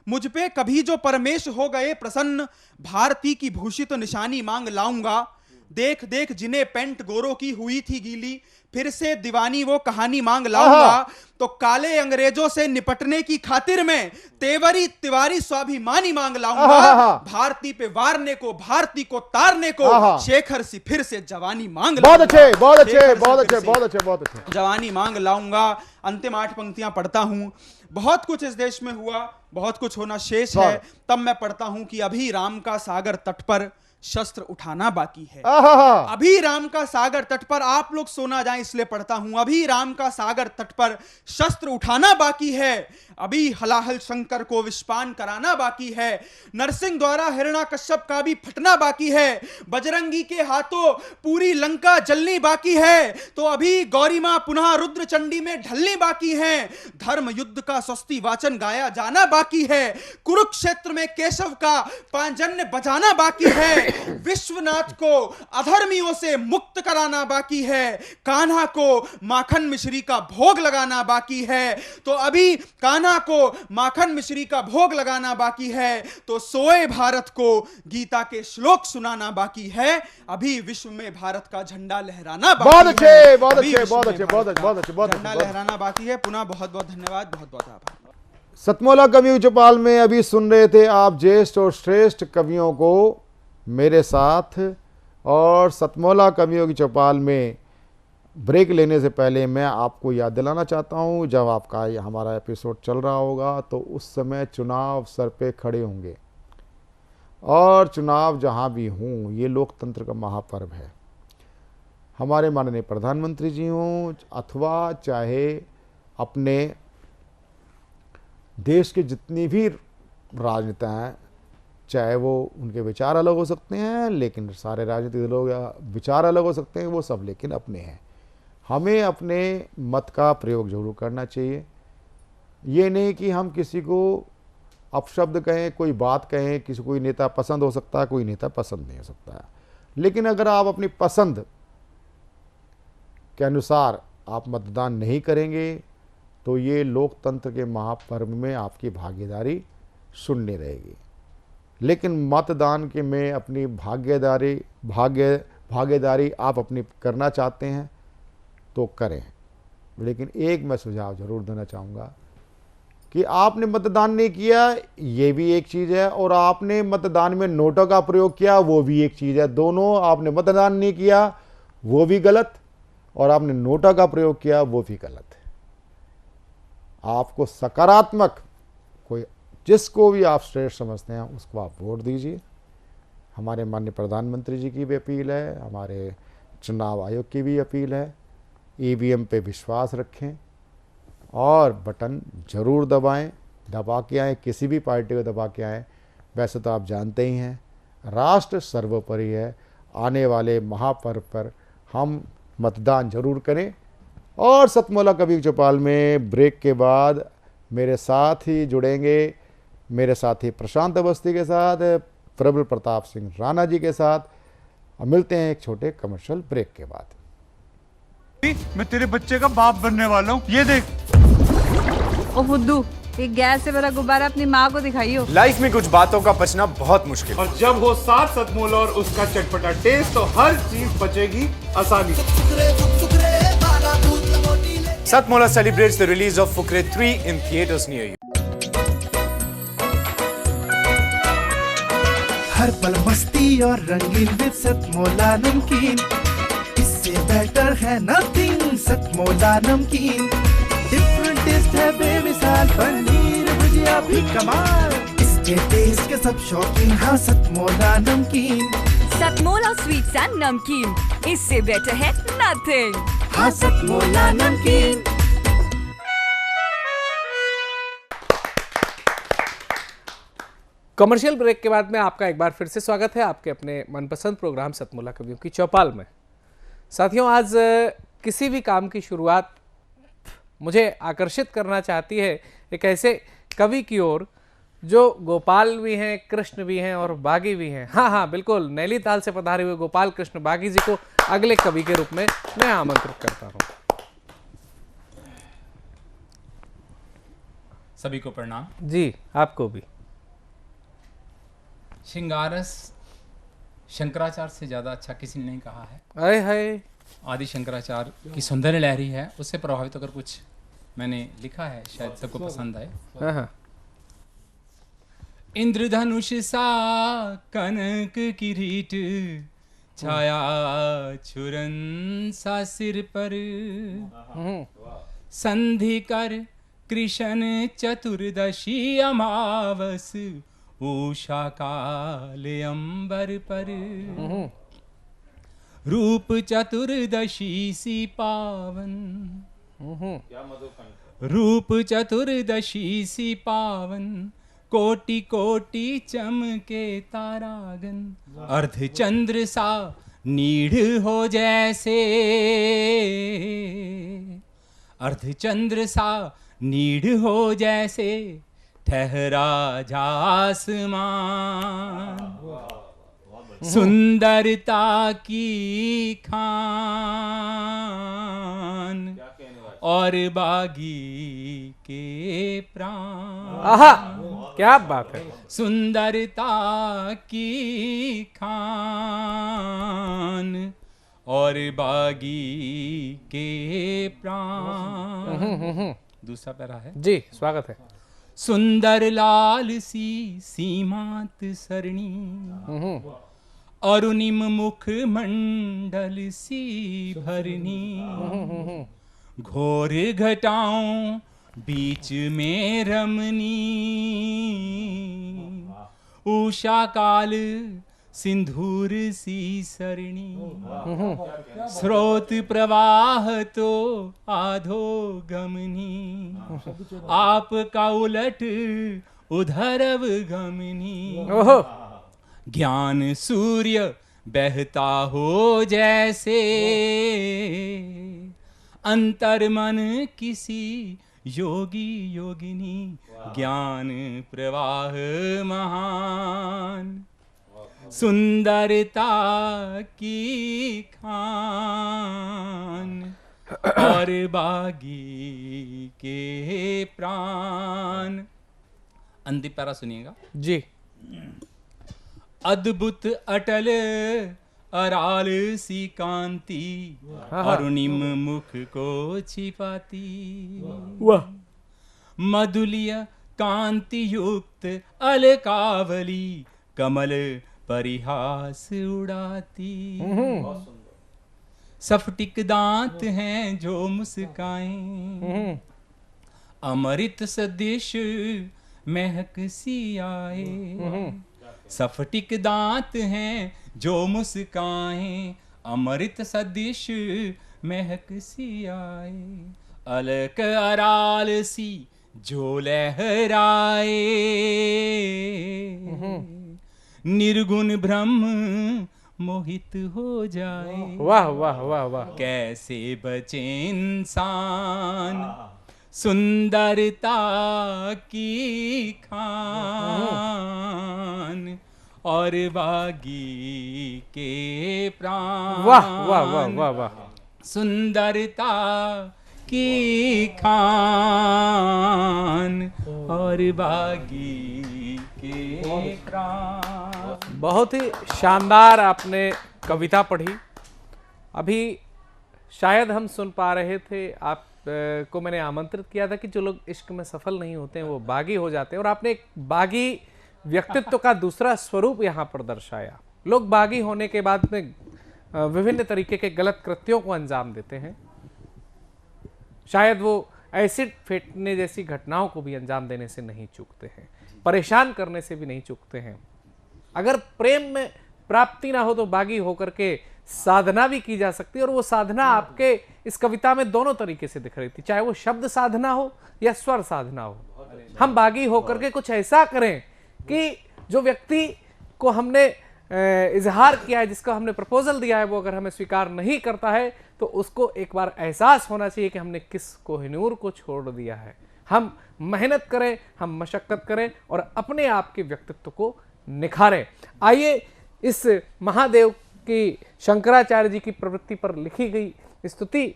मुझ पे कभी जो परमेश हो गए प्रसन्न, भारती की भूषित निशानी मांग लाऊंगा। देख देख जिन्हें पेंट गोरों की हुई थी गीली, फिर से दीवानी वो कहानी मांग लाऊंगा। तो काले अंग्रेजों से निपटने की खातिर में तेवरी तिवारी स्वाभिमानी मांग लाऊंगा। भारती पे वारने को, भारती को तारने को, शेखर सी फिर से जवानी मांग बहुत अच्छे, लाऊंगा। बहुत अच्छे, शेखर सी बहुत फिर अच्छे, से बहुत अच्छे, बहुत अच्छे। जवानी मांग लाऊंगा। अंतिम 8 पंक्तियां पढ़ता हूं। बहुत कुछ इस देश में हुआ, बहुत कुछ होना शेष है। तब मैं पढ़ता हूं कि अभी राम का सागर तट पर शस्त्र उठाना बाकी है। अभी राम का सागर तट पर, आप लोग सोना जाए इसलिए पढ़ता हूं, अभी राम का सागर तट पर शस्त्र उठाना बाकी है। अभी हलाहल शंकर को विषपान कराना बाकी है। नरसिंह द्वारा हिरण्याकश्यप का भी फटना बाकी है। बजरंगी के हाथों पूरी लंका जलनी बाकी है। तो अभी गौरी मां पुनः रुद्र चंडी में ढलनी बाकी है। धर्म युद्ध का स्वस्ति वाचन गाया जाना बाकी है। कुरुक्षेत्र में केशव का पांजन्य बजाना बाकी है। विश्वनाथ को अधर्मियों से मुक्त कराना बाकी है। कान्हा को माखन मिश्री का भोग लगाना बाकी है। तो अभी कान्हा को माखन मिश्री का भोग लगाना बाकी है। तो सोए भारत को गीता के श्लोक सुनाना बाकी है। अभी विश्व में भारत का झंडा लहराना बाकी बहुत है। अच्छे, बहुत अभी अच्छे, विश्व बहुत में अच्छे, भारत बहुत का अच्छे, बहुत अच्छे, बहुत झंडा अच्छे। लहराना बाकी है। पुनः बहुत बहुत धन्यवाद, बहुत बहुत आभार। सतमोला कवियों चौपाल में अभी सुन रहे थे आप ज्येष्ठ और श्रेष्ठ कवियों को मेरे साथ। और सतमोला कवियों की चौपाल में ब्रेक लेने से पहले मैं आपको याद दिलाना चाहता हूं, जब आपका हमारा एपिसोड चल रहा होगा तो उस समय चुनाव सर पे खड़े होंगे। और चुनाव जहां भी हों, ये लोकतंत्र का महापर्व है। हमारे माननीय प्रधानमंत्री जी हों अथवा चाहे अपने देश के जितनी भी राजनेता हैं, चाहे वो उनके विचार अलग हो सकते हैं, लेकिन सारे राजनीतिक दलों या विचार अलग हो सकते हैं, वो सब लेकिन अपने हैं। हमें अपने मत का प्रयोग जरूर करना चाहिए। ये नहीं कि हम किसी को अपशब्द कहें, कोई बात कहें, किसी कोई नेता पसंद हो सकता है, कोई नेता पसंद नहीं हो सकता है। लेकिन अगर आप अपनी पसंद के अनुसार आप मतदान नहीं करेंगे तो ये लोकतंत्र के महापर्व में आपकी भागीदारी शून्य रहेगी। लेकिन मतदान के में अपनी भागीदारी आप अपनी करना चाहते हैं तो करें। लेकिन एक मैं सुझाव जरूर देना चाहूँगा कि आपने मतदान नहीं किया ये भी एक चीज़ है, और आपने मतदान में नोटों का प्रयोग किया वो भी एक चीज़ है। दोनों, आपने मतदान नहीं किया वो भी गलत और आपने नोटों का प्रयोग किया वो भी गलत है। आपको सकारात्मक कोई, जिसको भी आप श्रेष्ठ समझते हैं उसको आप वोट दीजिए। हमारे माननीय प्रधानमंत्री जी की भी अपील है, हमारे चुनाव आयोग की भी अपील है। ईवीएम पे विश्वास रखें और बटन जरूर दबाएं, दबा के आएँ, किसी भी पार्टी को दबा के आएँ। वैसे तो आप जानते ही हैं राष्ट्र सर्वोपरि है। आने वाले महापर्व पर हम मतदान जरूर करें। और सतमोला कवि चौपाल में ब्रेक के बाद मेरे साथ ही जुड़ेंगे, मेरे साथी प्रशांत अवस्थी के साथ, प्रबल प्रताप सिंह राणा जी के साथ। मिलते हैं एक छोटे कमर्शियल ब्रेक के बाद। मैं तेरे बच्चे का बाप बनने वाला हूँ, ये देख। ओ फुद्दू, ये गैस से भरा गुब्बारा अपनी माँ को दिखाइयो। लाइफ में कुछ बातों का बचना बहुत मुश्किल। और जब हो साथ सतमोला और उसका चटपटा टेस्ट तो हर चीज बचेगी आसानी से। Satmola celebrates the release of Fukre 3 in theaters near you. हर पल मस्ती और रंगीन विद सतमोला नमकीन, इससे बेटर है नथिंग। सतमोला नमकीन डिफरेंट टेस्ट है बेमिसाल, पनीर भुजिया भी कमाल, इसके टेस्ट के सब शौकीन। हाँ सतमोला नमकीन, सतमोला स्वीट्स एंड नमकीन, इससे बेटर है नथिंग। हाँ सतमोला नमकीन। कमर्शियल ब्रेक के बाद में आपका एक बार फिर से स्वागत है आपके अपने मनपसंद प्रोग्राम सतमोला कवियों की चौपाल में। साथियों, आज किसी भी काम की शुरुआत मुझे आकर्षित करना चाहती है एक ऐसे कवि की ओर जो गोपाल भी हैं, कृष्ण भी हैं और बागी भी हैं। हाँ हाँ बिल्कुल, नैनीताल से पधारे हुए गोपाल कृष्ण बागी जी को अगले कवि के रूप में मैं आमंत्रित करता हूँ। सभी को प्रणाम। जी आपको भी। श्रृंगारस शंकराचार्य से ज्यादा अच्छा किसी ने नहीं कहा है। अरे हाय, आदि शंकराचार्य की सौंदर्य लहरी है, उससे प्रभावित होकर कुछ मैंने लिखा है, शायद सबको पसंद आए। हाँ। इंद्रधनुष सा कनक किरीट, छाया छुरन सा सिर पर, संधि कर कृष्ण चतुर्दशी अमावस, उषा काल अंबर पर, रूप चतुर्दशी सी पावन, रूप चतुर्दशी सी पावन, कोटि कोटि चमके तारागन, अर्धचंद्र सा नीड़ हो जैसे, अर्धचंद्र सा नीड़ हो जैसे, ठहरा जासमान, सुंदरता की खान और बागी के प्राण। आहा, क्या बात है। सुंदरता की खान और बागी के प्राण। दूसरा पैरा है जी, स्वागत है। सुंदर लाल सी सीमांत सरणी, अरुणिम मुख मंडल सी भरनी, घोर घटाओं बीच में रमनी, उषा काल सिंधूर सी सरणी, स्रोत प्रवाह तो आधो गमनी, आपका उलट उधरव गमनी, ज्ञान सूर्य बहता हो जैसे, अंतर मन किसी योगी योगिनी, ज्ञान प्रवाह महान, सुंदरता की खान और बागी के प्राण। अंतिम पैरा सुनिएगा जी। अद्भुत अटल अराल सी कांति, अरुणिम मुख को छिपाती, वाह। मधुलिय कांति युक्त अलकावली, कमल परिहास उड़ाती, सफटिक दांत हैं जो मुस्काएं, अमृत सदृश महक सी आए, सफटिक दांत हैं जो मुस्काएं, अमृत सदृश महक सी आए, अलक अराल सी जो लहराए, निर्गुण ब्रह्म मोहित हो जाए। वाह वाह वाह वाह। कैसे बचे इंसान सुंदरता की खान और बागी के प्राण। वाह वाह वाह वाह वाह। सुंदरता की खान और बागी के प्राण। बहुत ही शानदार आपने कविता पढ़ी। अभी शायद हम सुन पा रहे थे, आप को मैंने आमंत्रित किया था कि जो लोग इश्क में सफल नहीं होते हैं वो बागी हो जाते हैं, और आपने एक बागी व्यक्तित्व का दूसरा स्वरूप यहाँ पर दर्शाया। लोग बागी होने के बाद में विभिन्न तरीके के गलत कृत्यों को अंजाम देते हैं, शायद वो एसिड फेंकने जैसी घटनाओं को भी अंजाम देने से नहीं चूकते हैं, परेशान करने से भी नहीं चूकते हैं। अगर प्रेम में प्राप्ति ना हो तो बागी होकर के साधना भी की जा सकती है, और वो साधना आपके इस कविता में दोनों तरीके से दिख रही थी, चाहे वो शब्द साधना हो या स्वर साधना हो। हम बागी होकर के कुछ ऐसा करें कि जो व्यक्ति को हमने इजहार किया है, जिसका हमने प्रपोजल दिया है, वो अगर हमें स्वीकार नहीं करता है तो उसको एक बार एहसास होना चाहिए कि हमने किस कोहिनूर को छोड़ दिया है। हम मेहनत करें, हम मशक्कत करें और अपने आप के व्यक्तित्व को निखारें। आइए इस महादेव की शंकराचार्य जी की प्रवृत्ति पर लिखी गई स्तुति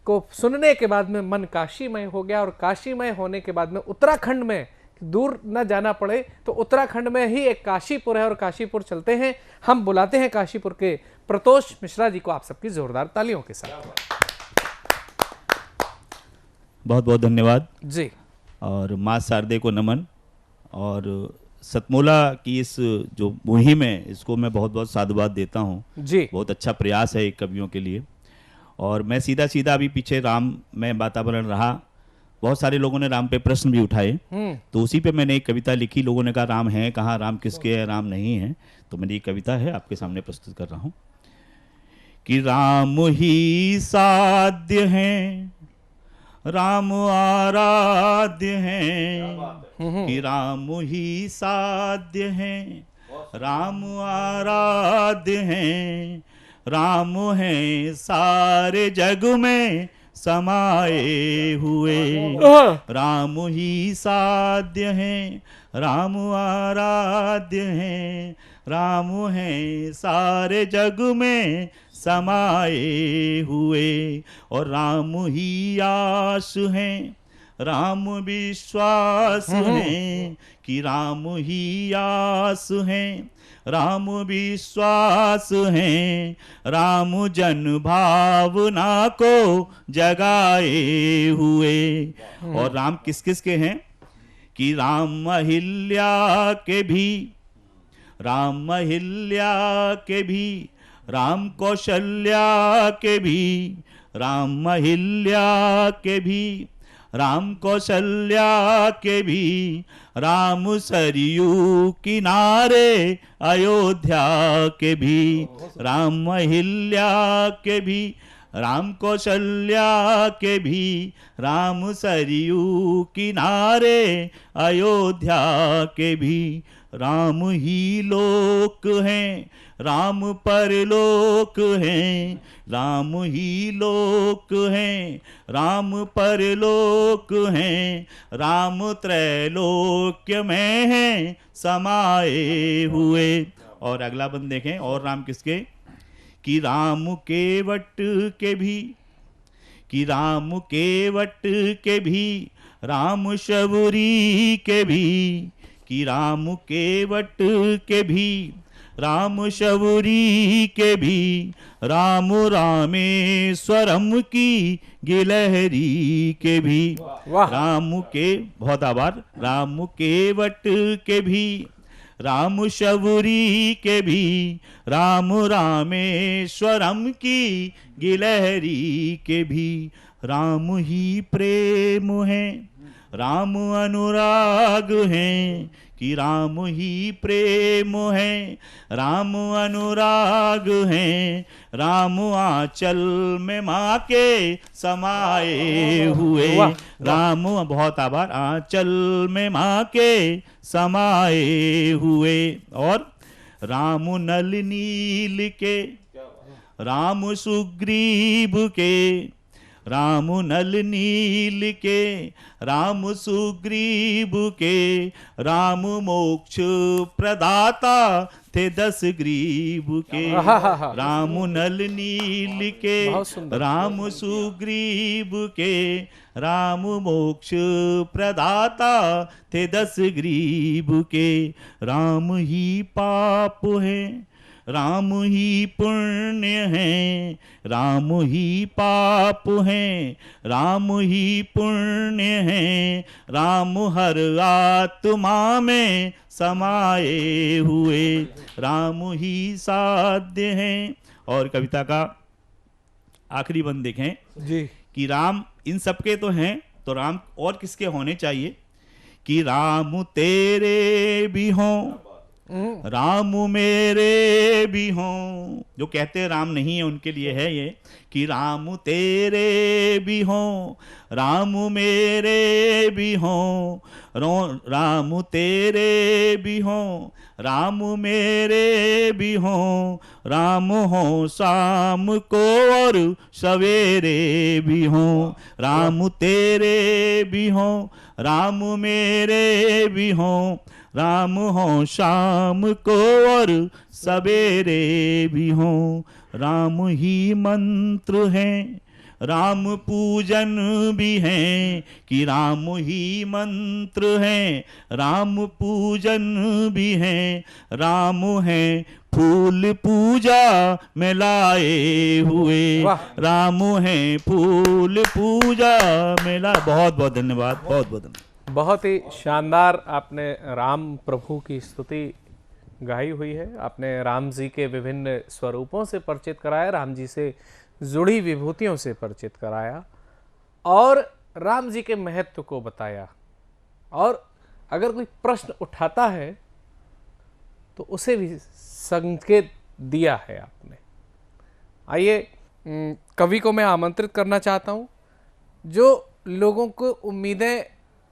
को सुनने के बाद में मन काशीमय हो गया, और काशीमय होने के बाद में उत्तराखंड में दूर न जाना पड़े तो उत्तराखंड में ही एक काशीपुर है, और काशीपुर चलते हैं। हम बुलाते हैं काशीपुर के प्रतोष मिश्रा जी को आप सबकी जोरदार तालियों के साथ। बहुत बहुत धन्यवाद जी। और माँ शारदे को नमन, और सतमोला की इस जो मुहिम है इसको मैं बहुत बहुत साधुवाद देता हूँ जी। बहुत अच्छा प्रयास है एक कवियों के लिए। और मैं सीधा सीधा अभी पीछे राम में वातावरण रहा, बहुत सारे लोगों ने राम पे प्रश्न भी उठाए, तो उसी पे मैंने एक कविता लिखी। लोगों ने कहा राम है कहाँ, राम किसके है, राम नहीं है, तो मैंने ये कविता है आपके सामने प्रस्तुत कर रहा हूँ कि राम ही साध्य हैं, राम आराध्य हैं, कि राम ही साध्य हैं, राम आराध्य हैं, राम हैं सारे जग में समाये हुए, राम ही साध्य हैं, राम आराध्य हैं, राम हैं सारे जग में समाये हुए, और राम ही आस हैं, राम विश्वास हैं, कि राम ही आस हैं, राम विश्वास हैं, राम जन भावना को जगाए हुए। और राम किस किस के हैं कि राम अहिल्या के भी, राम अहिल्या के भी, राम कौशल्या के भी, राम अहिल्या के भी, राम कौशल्या के भी, राम सरयू किनारे अयोध्या के भी, राम अहिल्या के भी, राम कौशल्या के भी, राम सरयू किनारे अयोध्या के भी, राम ही लोक हैं, राम परलोक हैं, राम ही लोक हैं, राम परलोक हैं, राम त्रैलोक्य में हैं समाये हुए। और अगला बंद देखें, और राम किसके कि राम केवट के भी, कि राम केवट के भी, राम शबरी के भी, कि राम केवट के भी, राम शबरी के भी, राम रामेश्वरम की गिलहरी के भी, राम के बहुत आभार, राम केवट के भी, राम शबरी के भी, राम रामेश्वरम की गिलहरी के भी, राम ही प्रेम है, राम अनुराग हैं, कि राम ही प्रेम है, राम अनुराग हैं, राम आंचल में माँ के समाये हुए, राम बहुत आभार, आंचल में माँ के समाये हुए। और राम नल नील के, राम सुग्रीव के, राम नल नील के, राम सुग्रीव के, राम मोक्ष प्रदाता थे 10 ग्रीव के, राम नल नील के, राम सुग्रीव के, राम मोक्ष प्रदाता थे 10 ग्रीव के, राम ही पाप है, राम ही पुण्य है, राम ही पाप है, राम ही पुण्य है, राम हर आत्मा में समाये हुए, राम ही साध्य हैं। और कविता का आखिरी बंद देखें जी कि राम इन सबके तो हैं, तो राम और किसके होने चाहिए कि राम तेरे भी हों, राम मेरे भी हों, जो कहते राम नहीं है उनके लिए है ये कि राम तेरे भी हों, राम मेरे भी हों, राम तेरे भी हों, राम मेरे भी हों, राम हो शाम को और सवेरे भी हों, राम तेरे भी हों, राम मेरे भी हों, राम हो शाम को और सवेरे भी हों, राम ही मंत्र हैं, राम पूजन भी हैं, कि राम ही मंत्र हैं, राम पूजन भी हैं, राम हैं फूल पूजा में लाए हुए, राम हैं फूल पूजा में लाए। बहुत बहुत धन्यवाद, बहुत बहुत धन्यवाद। बहुत ही शानदार आपने राम प्रभु की स्तुति गाई हुई है। आपने राम जी के विभिन्न स्वरूपों से परिचित कराया, राम जी से जुड़ी विभूतियों से परिचित कराया और राम जी के महत्व को बताया। और अगर कोई प्रश्न उठाता है तो उसे भी संकेत दिया है आपने। आइए कवि को मैं आमंत्रित करना चाहता हूँ। जो लोगों को उम्मीदें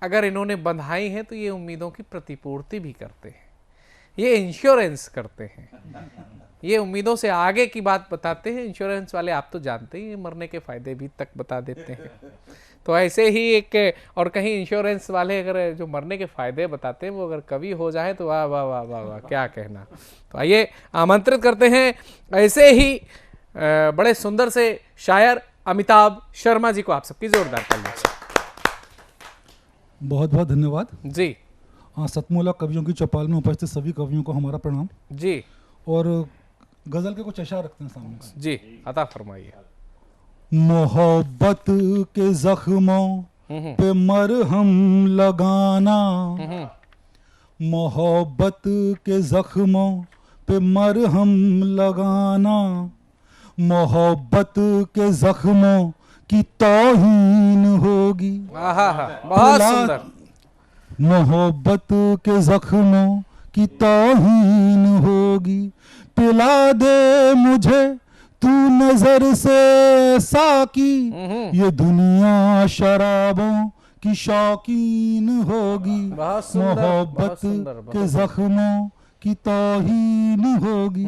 अगर इन्होंने बंधाई हैं तो ये उम्मीदों की प्रतिपूर्ति भी करते हैं, ये इंश्योरेंस करते हैं, ये उम्मीदों से आगे की बात बताते हैं। इंश्योरेंस वाले आप तो जानते ही, मरने के फायदे भी तक बता देते हैं। तो ऐसे ही एक और कहीं इंश्योरेंस वाले अगर जो मरने के फायदे बताते हैं वो अगर कवि हो जाए तो वाह वाह वाह वाह वाह क्या कहना। तो आइए आमंत्रित करते हैं ऐसे ही बड़े सुंदर से शायर अमिताभ शर्मा जी को। आप सबकी जोरदार तालियों से बहुत बहुत धन्यवाद जी। सतमोला कवियों की चौपाल में उपस्थित सभी कवियों को हमारा प्रणाम जी। और गजल के कुछ अशार रखते हैं सामने जी, अता फरमाइए। मोहब्बत के जख्मों पे मरहम लगाना, मोहब्बत के जख्मों पे मरहम लगाना, मोहब्बत के जख्मों की तौहीन होगी। बहुत सुंदर। मोहब्बत के जख्मों की तौहीन होगी, पिला दे मुझे तू नजर से साकी, ये दुनिया शराबों की शौकीन होगी। मोहब्बत के जख्मों की तौहीन होगी।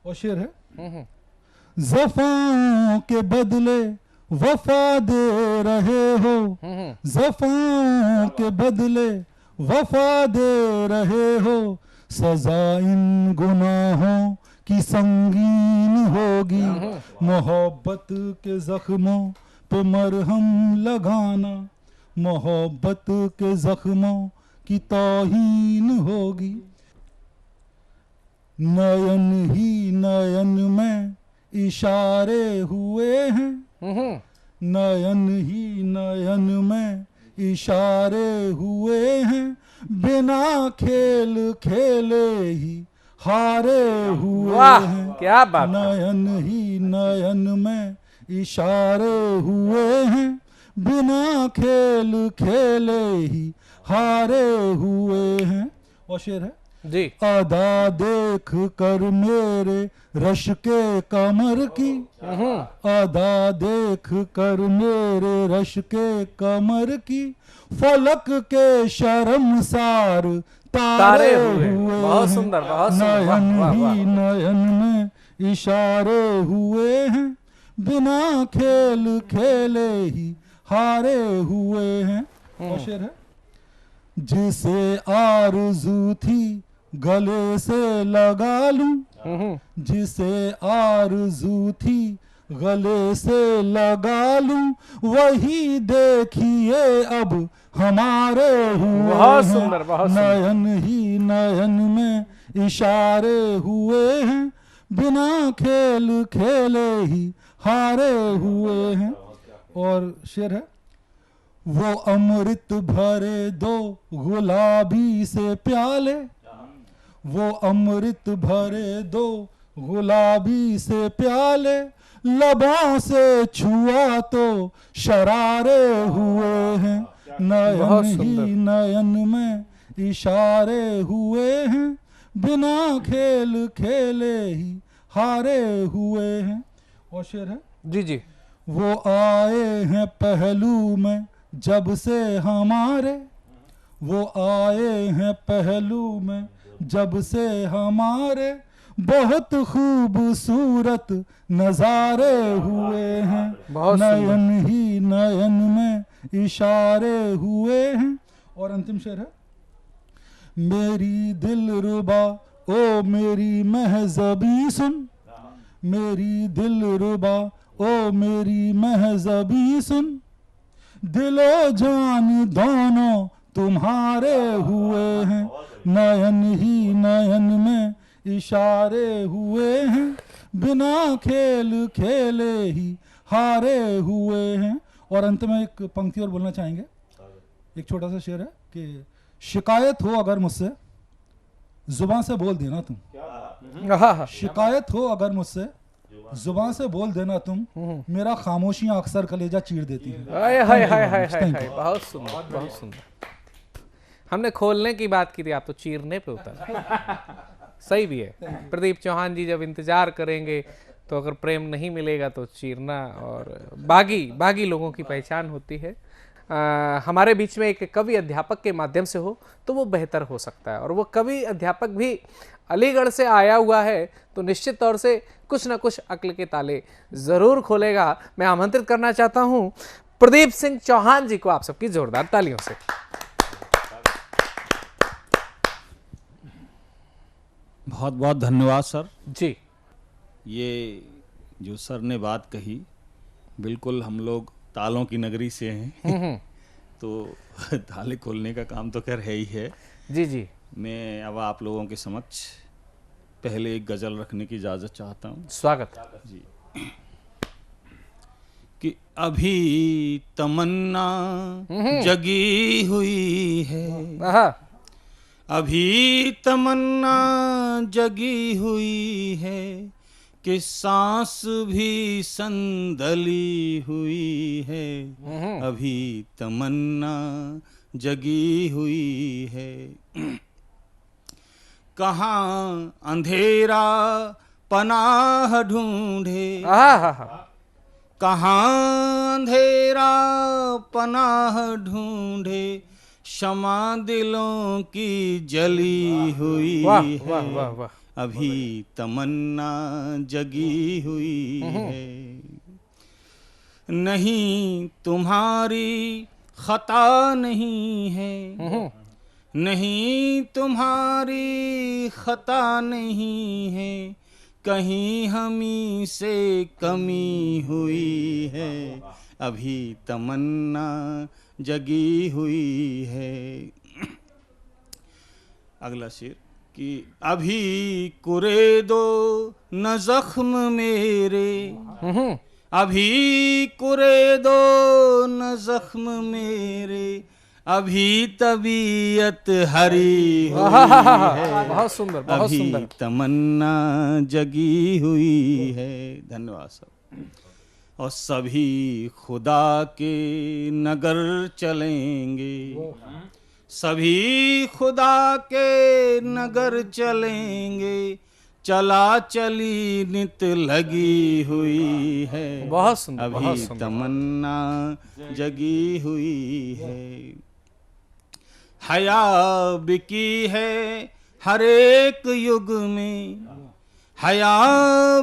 और शेर है, ज़फ़ाओं के बदले वफा दे रहे हो, ज़फ़ाओं के बदले वफा दे रहे हो, सजा इन गुनाहों की संगीन होगी। मोहब्बत के जख्मों पे मरहम लगाना, मोहब्बत के जख्मों की तौहीन होगी। नयन ही नयन में इशारे हुए हैं, नयन ही नयन में इशारे हुए हैं, बिना खेल खेले ही हारे हुए हैं। क्या बात। नयन ही नयन में इशारे हुए हैं, बिना खेल खेले ही हारे हुए हैं। और शेर है जी। अदा देख कर मेरे रश के कमर की, अदा देख कर मेरे रश के कमर की, फलक के शर्मसार तारे हुए। बहुत सुंदर, बहुत सुंदर। नयन ही नयन में इशारे हुए हैं, बिना खेल खेले ही हारे हुए हैं। और शेर है, जिसे आरज़ू थी गले से लगा लूं, जिसे आरज़ू थी गले से लगा लूं, वही देखिए अब हमारे हुए। बहुत सुंदर, बहुत सुंदर। नयन ही नयन में इशारे हुए हैं, बिना खेल खेले ही हारे हुए हैं। और शेर है, वो अमृत भरे दो गुलाबी से प्याले, वो अमृत भरे दो गुलाबी से प्याले, लबों से छुआ तो शरारे हुए हैं। नयन ही नयन में इशारे हुए हैं, बिना खेल खेले ही हारे हुए हैं। और शेर है जी जी। वो आए हैं पहलू में जब से हमारे, वो आए हैं पहलू में जब से हमारे, बहुत खूबसूरत नजारे हुए हैं, नयन ही नयन में इशारे हुए हैं। और अंतिम शेर है मेरी दिलरुबा ओ मेरी महज़बी सुन, मेरी दिलरुबा ओ मेरी महज़बी सुन, दिलो जान दोनों तुम्हारे हुए हैं, नयन ही नयन में इशारे हुए हैं, बिना खेल खेले ही हारे हुए हैं। और अंत में एक पंक्ति और बोलना चाहेंगे, एक छोटा सा शेर है कि शिकायत हो अगर मुझसे जुबान से बोल देना तुम, शिकायत हो अगर मुझसे जुबान से बोल देना तुम, मेरा खामोशियां अक्सर कलेजा चीर देती हैं। बहुत सुंदर, बहुत सुंदर। हमने खोलने की बात की थी, आप तो चीरने पे उतर। सही भी है। प्रदीप चौहान जी जब इंतजार करेंगे तो अगर प्रेम नहीं मिलेगा तो चीरना और बागी लोगों की पहचान होती है। हमारे बीच में एक कवि अध्यापक के माध्यम से हो तो वो बेहतर हो सकता है, और वो कवि अध्यापक भी अलीगढ़ से आया हुआ है तो निश्चित तौर से कुछ ना कुछ अक्ल के ताले जरूर खोलेगा। मैं आमंत्रित करना चाहता हूं प्रदीप सिंह चौहान जी को आप सबकी जोरदार तालियों से। बहुत बहुत धन्यवाद सर जी। ये जो सर ने बात कही, बिल्कुल हम लोग तालों की नगरी से हैं तो ताले खोलने का काम तो खैर है ही है। जी जी। मैं अब आप लोगों के समक्ष पहले एक गजल रखने की इजाज़त चाहता हूँ। स्वागत जी। कि अभी तमन्ना जगी हुई है, अभी तमन्ना जगी हुई है, कि सांस भी संदली हुई है, अभी तमन्ना जगी हुई है। कहाँ अंधेरा पनाह ढूंढे, कहाँ अंधेरा पनाह ढूंढे, क्षमा दिलों की जली हुई है, वाह वाह वाह। अभी तमन्ना जगी हुई है। नहीं तुम्हारी खता नहीं है, नहीं तुम्हारी खता नहीं है, कहीं हमी से कमी हुई है, अभी तमन्ना जगी हुई है। अगला शेर कि अभी कुरेदो न जख्म मेरे, अभी कुरेदो न जख्म मेरे, अभी तबीयत हरी हुई है, बहुत सुंदर, बहुत अभी सुंदर। तमन्ना जगी हुई है। धन्यवाद सब। और सभी खुदा के नगर चलेंगे, सभी खुदा के नगर चलेंगे, चला चली नित लगी हुई है, बहुत सुंदर, अभी बहुत सुंदर। तमन्ना जगी हुई है। हया बिकी है हर एक युग में, हया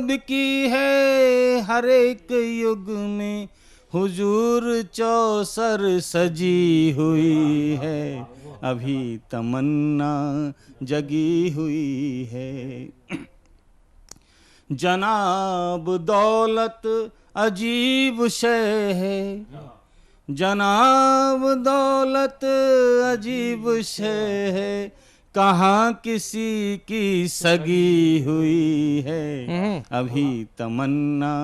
बिकी है हर एक युग में, हुजूर चौसर सजी हुई है, अभी तमन्ना जगी हुई है। जनाब दौलत अजीब शय है, जनाब दौलत अजीब शय है, कहाँ किसी की सगी हुई है, अभी तमन्ना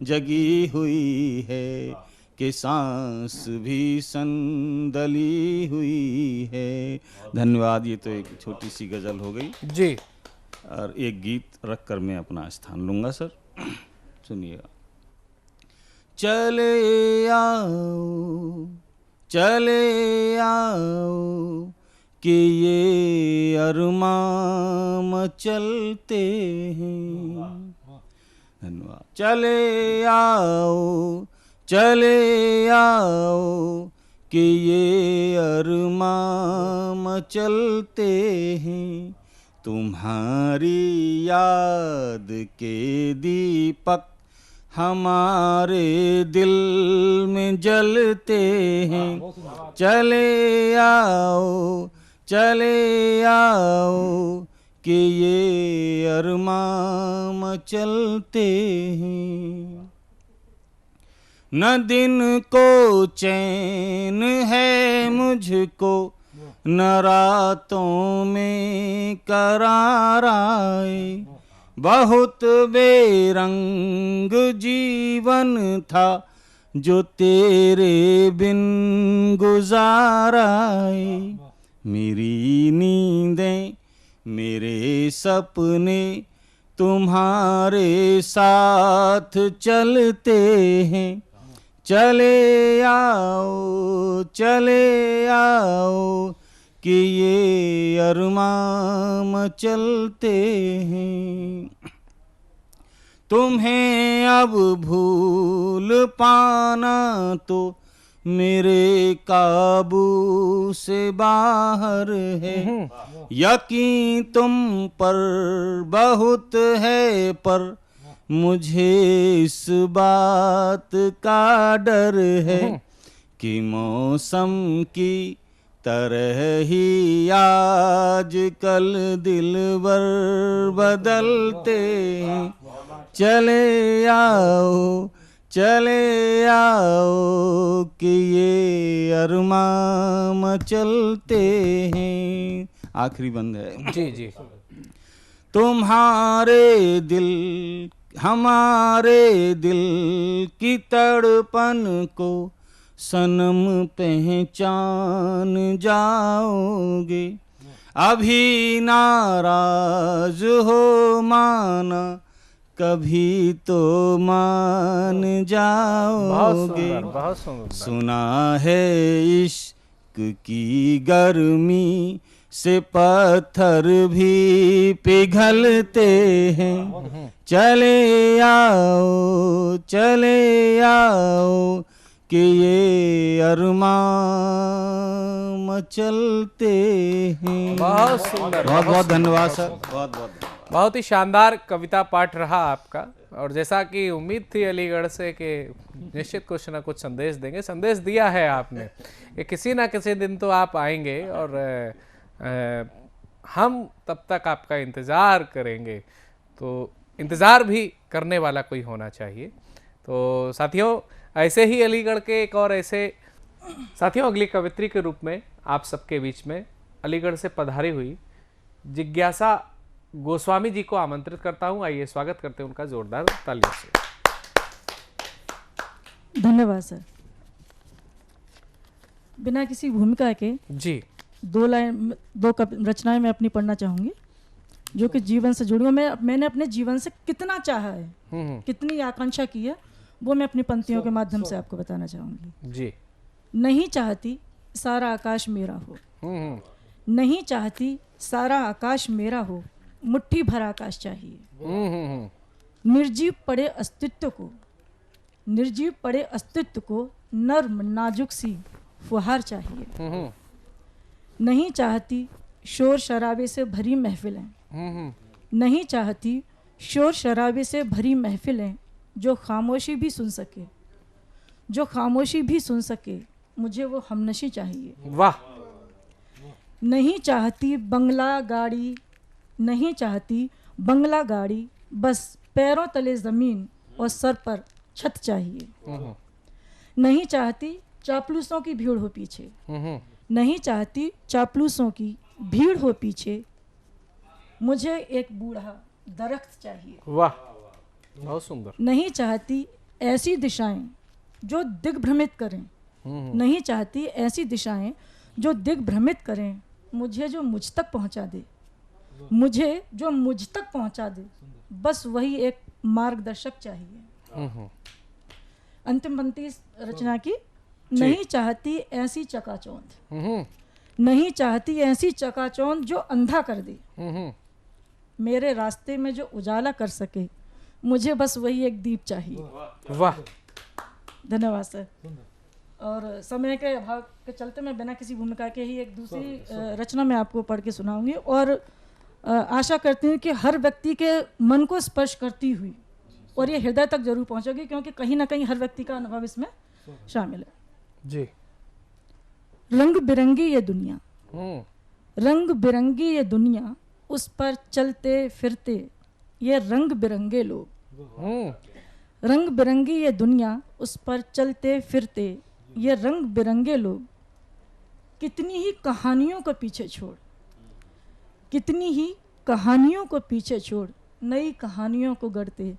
जगी हुई है, कि सांस भी संदली हुई है। धन्यवाद। ये तो एक छोटी सी गजल हो गई जी, और एक गीत रखकर मैं अपना स्थान लूंगा सर। सुनिएगा। चले आओ चले आओ, कि ये अरमान चलते हैं। धन्यवाद। चले आओ कि ये अरमान चलते हैं, तुम्हारी याद के दीपक हमारे दिल में जलते हैं। चले आओ कि ये अरमान चलते हैं। न दिन को चैन है मुझको, न रातों में करार आए, बहुत बेरंग जीवन था जो तेरे बिन गुजाराए। मेरी नींदें मेरे सपने तुम्हारे साथ चलते हैं। चले आओ कि ये अरमान चलते हैं। तुम्हें अब भूल पाना तो मेरे काबू से बाहर है। यकीन तुम पर बहुत है, पर मुझे इस बात का डर है कि मौसम की तरह ही आज कल दिलबर बदलते हैं। चले आओ कि ये अरमान चलते हैं। आखिरी बंद है। जी। तुम्हारे दिल हमारे दिल की तड़पन को सनम पहचान जाओगे। अभी नाराज हो माना, कभी तो मान जाओगे। बहुत सुंदर। सुना है इश्क की गर्मी से पत्थर भी पिघलते हैं। चले आओ कि ये अरमान चलते हैं। बहुत सुंदर। बहुत धन्यवाद सर। बहुत ही शानदार कविता पाठ रहा आपका, और जैसा कि उम्मीद थी अलीगढ़ से कि निश्चित कुछ ना कुछ संदेश देंगे, संदेश दिया है आपने कि किसी ना किसी दिन तो आप आएंगे और हम तब तक आपका इंतज़ार करेंगे। तो इंतज़ार भी करने वाला कोई होना चाहिए। तो साथियों, ऐसे ही अलीगढ़ के एक और ऐसे साथियों अगली कवित्री के रूप में आप सबके बीच में अलीगढ़ से पधारी हुई जिज्ञासा गोस्वामी जी को आमंत्रित करता हूं। आइए स्वागत करते हैं उनका जोरदार तालियों से। धन्यवाद सर। बिना किसी भूमिका के जी दो रचनाएं मैं अपनी पढ़ना चाहूंगी जो कि जीवन से जुड़ी। मैंने अपने जीवन से कितना चाहा है, कितनी आकांक्षा की है, वो मैं अपनी पंक्तियों के माध्यम से आपको बताना चाहूंगी। जी। नहीं चाहती सारा आकाश मेरा हो, नहीं चाहती सारा आकाश मेरा हो, मुट्ठी भर आकाश चाहिए। निर्जीव पड़े अस्तित्व को नर्म नाजुक सी फुहार चाहिए। नहीं चाहती शोर शराबे से भरी महफिलें, नहीं चाहती शोर शराबे से भरी महफिलें जो खामोशी भी सुन सके, मुझे वो हमनशी चाहिए। वाह। नहीं चाहती बंगला गाड़ी, बस पैरों तले ज़मीन और सर पर छत चाहिए। नहीं चाहती चापलूसों की भीड़ हो पीछे, नहीं चाहती चापलूसों की भीड़ हो पीछे, मुझे एक बूढ़ा दरख्त चाहिए। वाह, बहुत सुंदर। नहीं चाहती ऐसी दिशाएं जो दिग्भ्रमित करें, नहीं चाहती ऐसी दिशाएं जो दिग्भ्रमित करें, मुझे जो मुझ तक पहुंचा दे, बस वही एक मार्गदर्शक चाहिए। अंतिम पंक्ति रचना की। नहीं चाहती ऐसी चकाचौंध, नहीं चाहती ऐसी चकाचौंध जो अंधा कर दे, मेरे रास्ते में जो उजाला कर सके, मुझे बस वही एक दीप चाहिए। वाह, धन्यवाद सर। और समय के अभाव के चलते मैं बिना किसी भूमिका के ही एक दूसरी रचना मैं आपको पढ़ के सुनाऊंगी और आशा करती हूँ कि हर व्यक्ति के मन को स्पर्श करती हुई और ये हृदय तक जरूर पहुंचेगी, क्योंकि कहीं ना कहीं हर व्यक्ति का अनुभव इसमें शामिल है। जी। रंग बिरंगी ये दुनिया, रंग बिरंगी ये दुनिया, उस पर चलते फिरते ये रंग बिरंगे लोग। रंग बिरंगी ये दुनिया, उस पर चलते फिरते ये रंग बिरंगे लोग। कितनी ही कहानियों को पीछे छोड़, कितनी ही कहानियों को पीछे छोड़, नई कहानियों को गढ़ते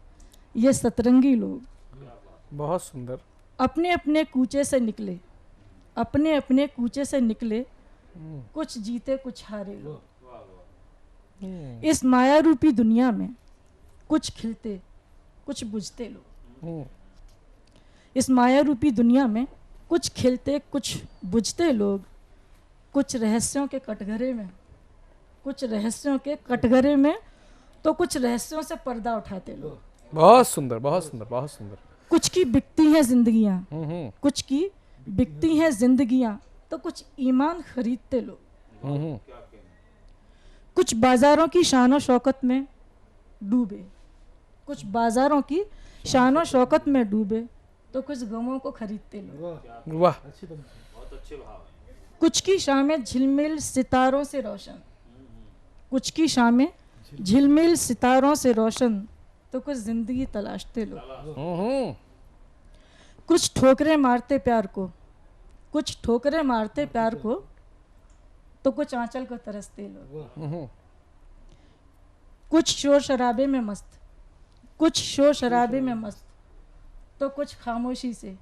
ये सतरंगी लोग। बहुत सुंदर। अपने अपने कूचे से निकले, अपने अपने कूचे से निकले, कुछ जीते कुछ हारे लोग। इस माया रूपी दुनिया में कुछ खिलते कुछ बुझते लोग। इस माया रूपी दुनिया में कुछ खिलते कुछ बुझते लोग। कुछ रहस्यों के कटघरे में, कुछ रहस्यों के कटघरे में तो कुछ रहस्यों से पर्दा उठाते लोग। बहुत सुंदर, बहुत सुंदर, बहुत सुंदर। कुछ की बिकती हैं जिंदगियां, कुछ की बिकती हैं जिंदगियां तो कुछ ईमान खरीदते लोग। कुछ बाजारों की शान शौकत में डूबे, कुछ बाजारों की शान शौकत में डूबे तो कुछ गमों को खरीदते लोग। वाह, बहुत अच्छे भाव। कुछ की शामें झिलमिल सितारों से रोशन, कुछ की शामें झिलमिल सितारों से रोशन तो कुछ जिंदगी तलाशते लोग। कुछ ठोकरें मारते प्यार को, कुछ ठोकरें मारते प्यार को तो कुछ आंचल को तरसते लोग। कुछ शोर शराबे में मस्त, कुछ शोर शराबे में मस्त तो कुछ खामोशी से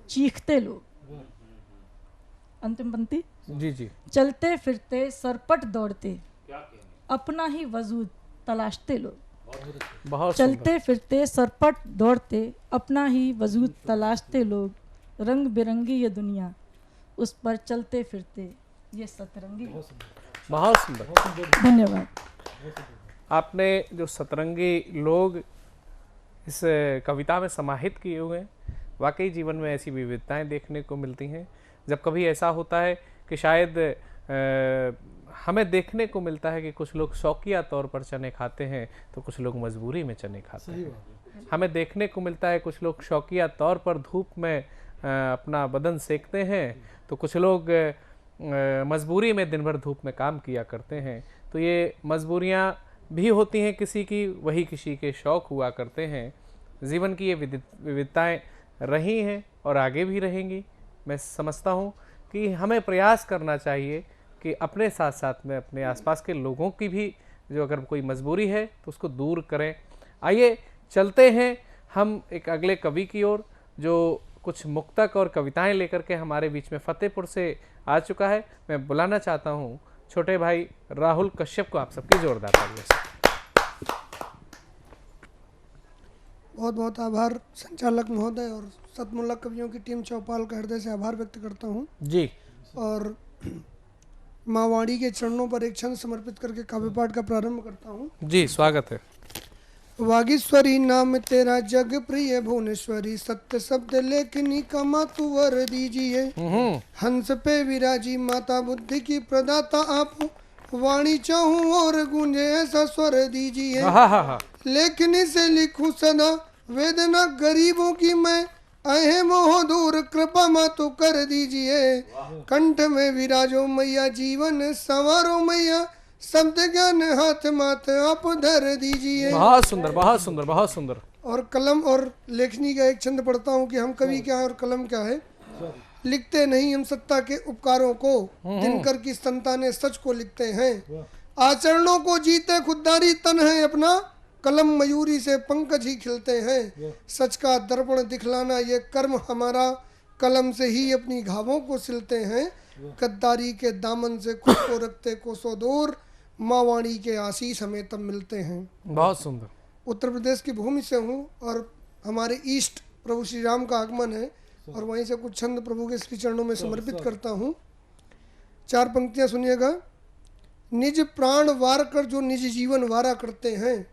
चीखते लोग। अंतिम पंक्ति। जी जी। चलते फिरते सरपट दौड़ते अपना ही वजूद तलाशते लोग। बहुत चलते फिरते सरपट दौड़ते अपना ही वजूद तलाशते लोग। रंग बिरंगी ये दुनिया, उस पर चलते फिरते ये सतरंगी। बहुत सुंदर, धन्यवाद। आपने जो सतरंगी लोग इस कविता में समाहित किए हुए हैं, वाकई जीवन में ऐसी विविधताएं देखने को मिलती हैं। जब कभी ऐसा होता है कि शायद हमें देखने को मिलता है कि कुछ लोग शौकिया तौर पर चने खाते हैं तो कुछ लोग मजबूरी में चने खाते हैं। हमें देखने को मिलता है कुछ लोग शौकिया तौर पर धूप में अपना बदन सेकते हैं तो कुछ लोग मजबूरी में दिन भर धूप में काम किया करते हैं। तो ये मजबूरियाँ भी होती हैं किसी की, वही किसी के शौक़ हुआ करते हैं। जीवन की ये विविधताएँ रही हैं और आगे भी रहेंगी। मैं समझता हूँ कि हमें प्रयास करना चाहिए कि अपने साथ साथ में अपने आसपास के लोगों की भी जो अगर कोई मजबूरी है तो उसको दूर करें। आइए चलते हैं हम एक अगले कवि की ओर जो कुछ मुक्तक और कविताएं लेकर के हमारे बीच में फतेहपुर से आ चुका है। मैं बुलाना चाहता हूँ छोटे भाई राहुल कश्यप को। आप सबकी जोरदार तालियों से। बहुत बहुत आभार संचालक महोदय और सतमुल्ला कवियों की टीम चौपाल का हृदय से आभार व्यक्त करता हूँ जी। और माँ वाणी के चरणों पर एक छंद समर्पित करके काव्य पाठ का प्रारंभ करता हूँ। जी, स्वागत है। वागीश्वरी नाम तेरा जग प्रिय भुवनेश्वरी, सत्य शब्द लेखनी का मातु वर दीजिए। हंस पे विराजी माता बुद्धि की प्रदाता आप, वाणी चाहूं और गूंजे ऐसा स्वर दीजिए। लेखनी से लिखूं सदा वेदना गरीबों की मैं, अहे मोह दूर कृपा मातु कर दीजिए। कंठ में विराजो मैया जीवन संवारो मैया, शब्द ज्ञान हाथ माथ आप धर दीजिए। बहुत सुंदर, बहुत सुंदर, बहुत सुंदर। और कलम और लेखनी का एक छंद पढ़ता हूँ कि हम कवि क्या है और कलम क्या है। लिखते नहीं हम सत्ता के उपकारों को, दिनकर की संतानें सच को लिखते हैं। आचरणों को जीते खुददारी तन है अपना, कलम मयूरी से पंकज ही खिलते हैं। सच का दर्पण दिखलाना ये कर्म हमारा, कलम से ही अपनी घावों को सिलते हैं। गद्दारी के दामन से खुद को रखते कोसों दूर, माँ वाणी के आशीष हमें तब मिलते हैं। बहुत सुंदर। उत्तर प्रदेश की भूमि से हूँ और हमारे ईष्ट प्रभु श्री राम का आगमन है और वहीं से कुछ छंद प्रभु के श्री चरणों में समर्पित करता हूँ। 4 पंक्तियां सुनिएगा। निज प्राण वार कर जो निज जीवन वारा करते हैं,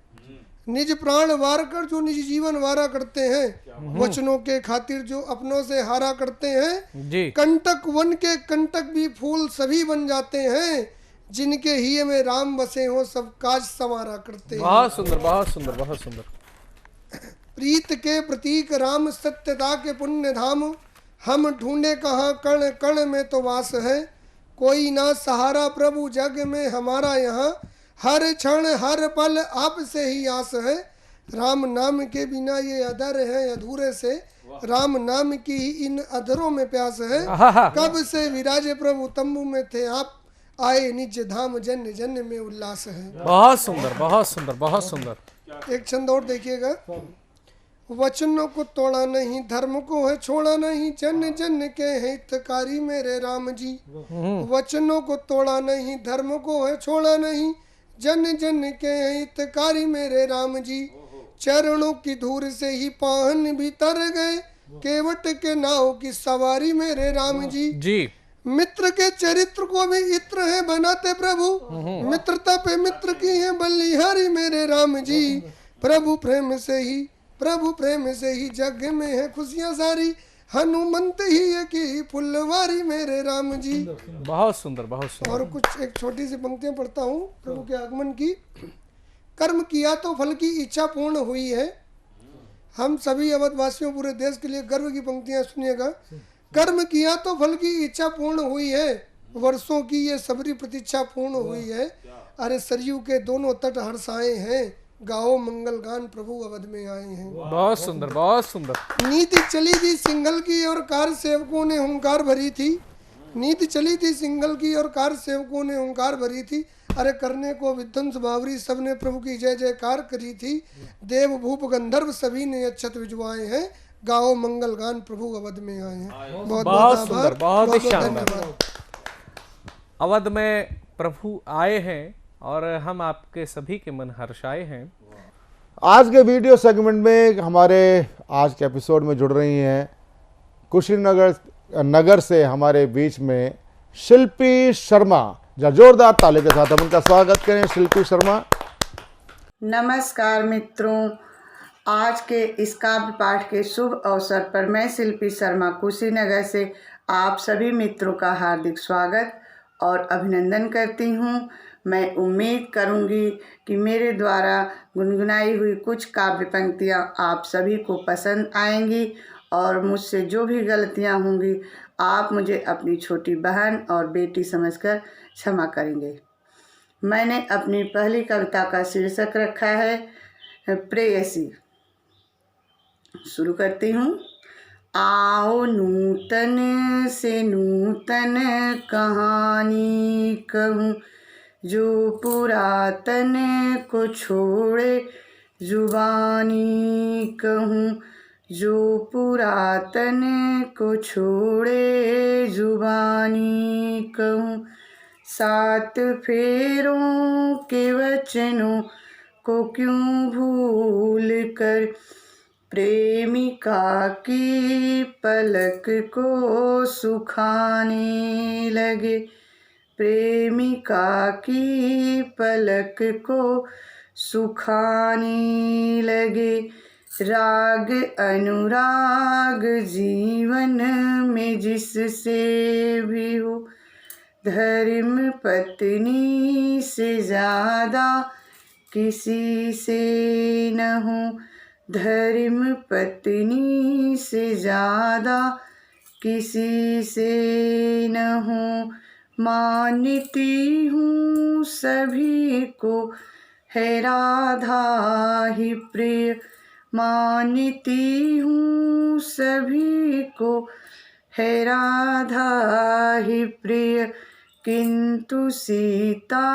निज प्राण वार कर जो निज जीवन वारा करते हैं, वचनों के खातिर जो अपनों से हारा करते हैं, जी। कंटक वन के कंटक भी फूल सभी बन जाते हैं, जिनके ही में राम बसे हो सब काज संवारा करते हैं। बहुत सुंदर, बहुत सुंदर, बहुत सुंदर। प्रीत के प्रतीक राम, सत्यता के पुण्य धाम, हम ढूंढे कहाँ कण कण में तो वास है, कोई ना सहारा प्रभु जग में हमारा यहाँ, हर क्षण हर पल आपसे ही आस है, राम नाम के बिना ये अधर है अधूरे से, राम नाम की ही इन अधरों में प्यास है, कब से विराजे प्रभु तंबू में थे आप, आए निज धाम जन्य जन्य में उल्लास है। बहुत सुंदर, बहुत सुंदर, बहुत सुंदर। एक छंद और देखिएगा। वचनों को तोड़ा नहीं, धर्म को है छोड़ा नहीं, जन जन के हितकारी मेरे राम जी। वचनों को तोड़ा नहीं, धर्म को है छोड़ा नहीं, जन जन के हितकारी मेरे राम जी। चरणों की धूल से ही पाहन भी तर गए, केवट के नाव की सवारी मेरे राम जी। जी। मित्र के चरित्र को भी इत्र है बनाते प्रभु, मित्रता पे मित्र की है बलिहारी मेरे राम जी। प्रभु प्रेम से ही जग में है खुशियां सारी, हनुमंत ही है की फुलवारी मेरे राम जी। बहुत सुंदर, बहुत सुंदर। और कुछ एक छोटी सी पंक्तियां पढ़ता हूँ प्रभु के आगमन की। कर्म किया तो फल की इच्छा पूर्ण हुई है। हम सभी अवधवासियों पूरे देश के लिए गर्व की पंक्तियां सुनिएगा। कर्म किया तो फल की इच्छा पूर्ण हुई है, वर्षों की ये सबरी प्रतीक्षा पूर्ण हुई है। अरे सरयू के दोनों तट हर्षाए हैं, गाओ मंगल गान प्रभु अवध में आए हैं। बहुत सुंदर, बहुत सुंदर। नीति चली थी सिंघल की और कार सेवकों ने हुंकार भरी थी, नीति चली थी सिंघल की और कार सेवकों ने हुंकार भरी थी। अरे करने को विध्वंस बावरी सबने प्रभु की जय जयकार करी थी, देव भूप गंधर्व सभी ने अक्षत भिजवाए हैं, गाओ मंगल गान प्रभु अवध में आए हैं। बहुत सुंदर, बहुत ही शानदार। अवध में प्रभु आए हैं और हम आपके सभी के मन हर्षाए हैं। आज के वीडियो सेगमेंट में हमारे आज के एपिसोड में जुड़ रही हैं कुशीनगर से हमारे बीच में शिल्पी शर्मा। जोरदार ताली के साथ हम उनका स्वागत करें। शिल्पी शर्मा, नमस्कार मित्रों। आज के इस काव्य पाठ के शुभ अवसर पर मैं शिल्पी शर्मा कुशीनगर से आप सभी मित्रों का हार्दिक स्वागत और अभिनंदन करती हूँ। मैं उम्मीद करूँगी कि मेरे द्वारा गुनगुनाई हुई कुछ काव्य पंक्तियाँ आप सभी को पसंद आएंगी और मुझसे जो भी गलतियाँ होंगी आप मुझे अपनी छोटी बहन और बेटी समझकर क्षमा करेंगे। मैंने अपनी पहली कविता का शीर्षक रखा है प्रेयसी। शुरू करती हूँ। आओ नूतन से नूतन कहानी कहूँ, जो पुरातन को छोड़े जुबानी कहूँ, जो पुरातन को छोड़े जुबानी कहूँ। 7 फेरों के वचनों को क्यों भूल कर, प्रेमिका की पलक को सुखाने लगे, प्रेमिका की पलक को सुखाने लगे। राग अनुराग जीवन में जिससे भी हो, धर्म पत्नी से ज़्यादा किसी से न हो, धर्म पत्नी से ज़्यादा किसी से न हो। मानती हूँ सभी को है राधा ही प्रिय, मानती हूँ सभी को है राधा ही प्रिय, किंतु सीता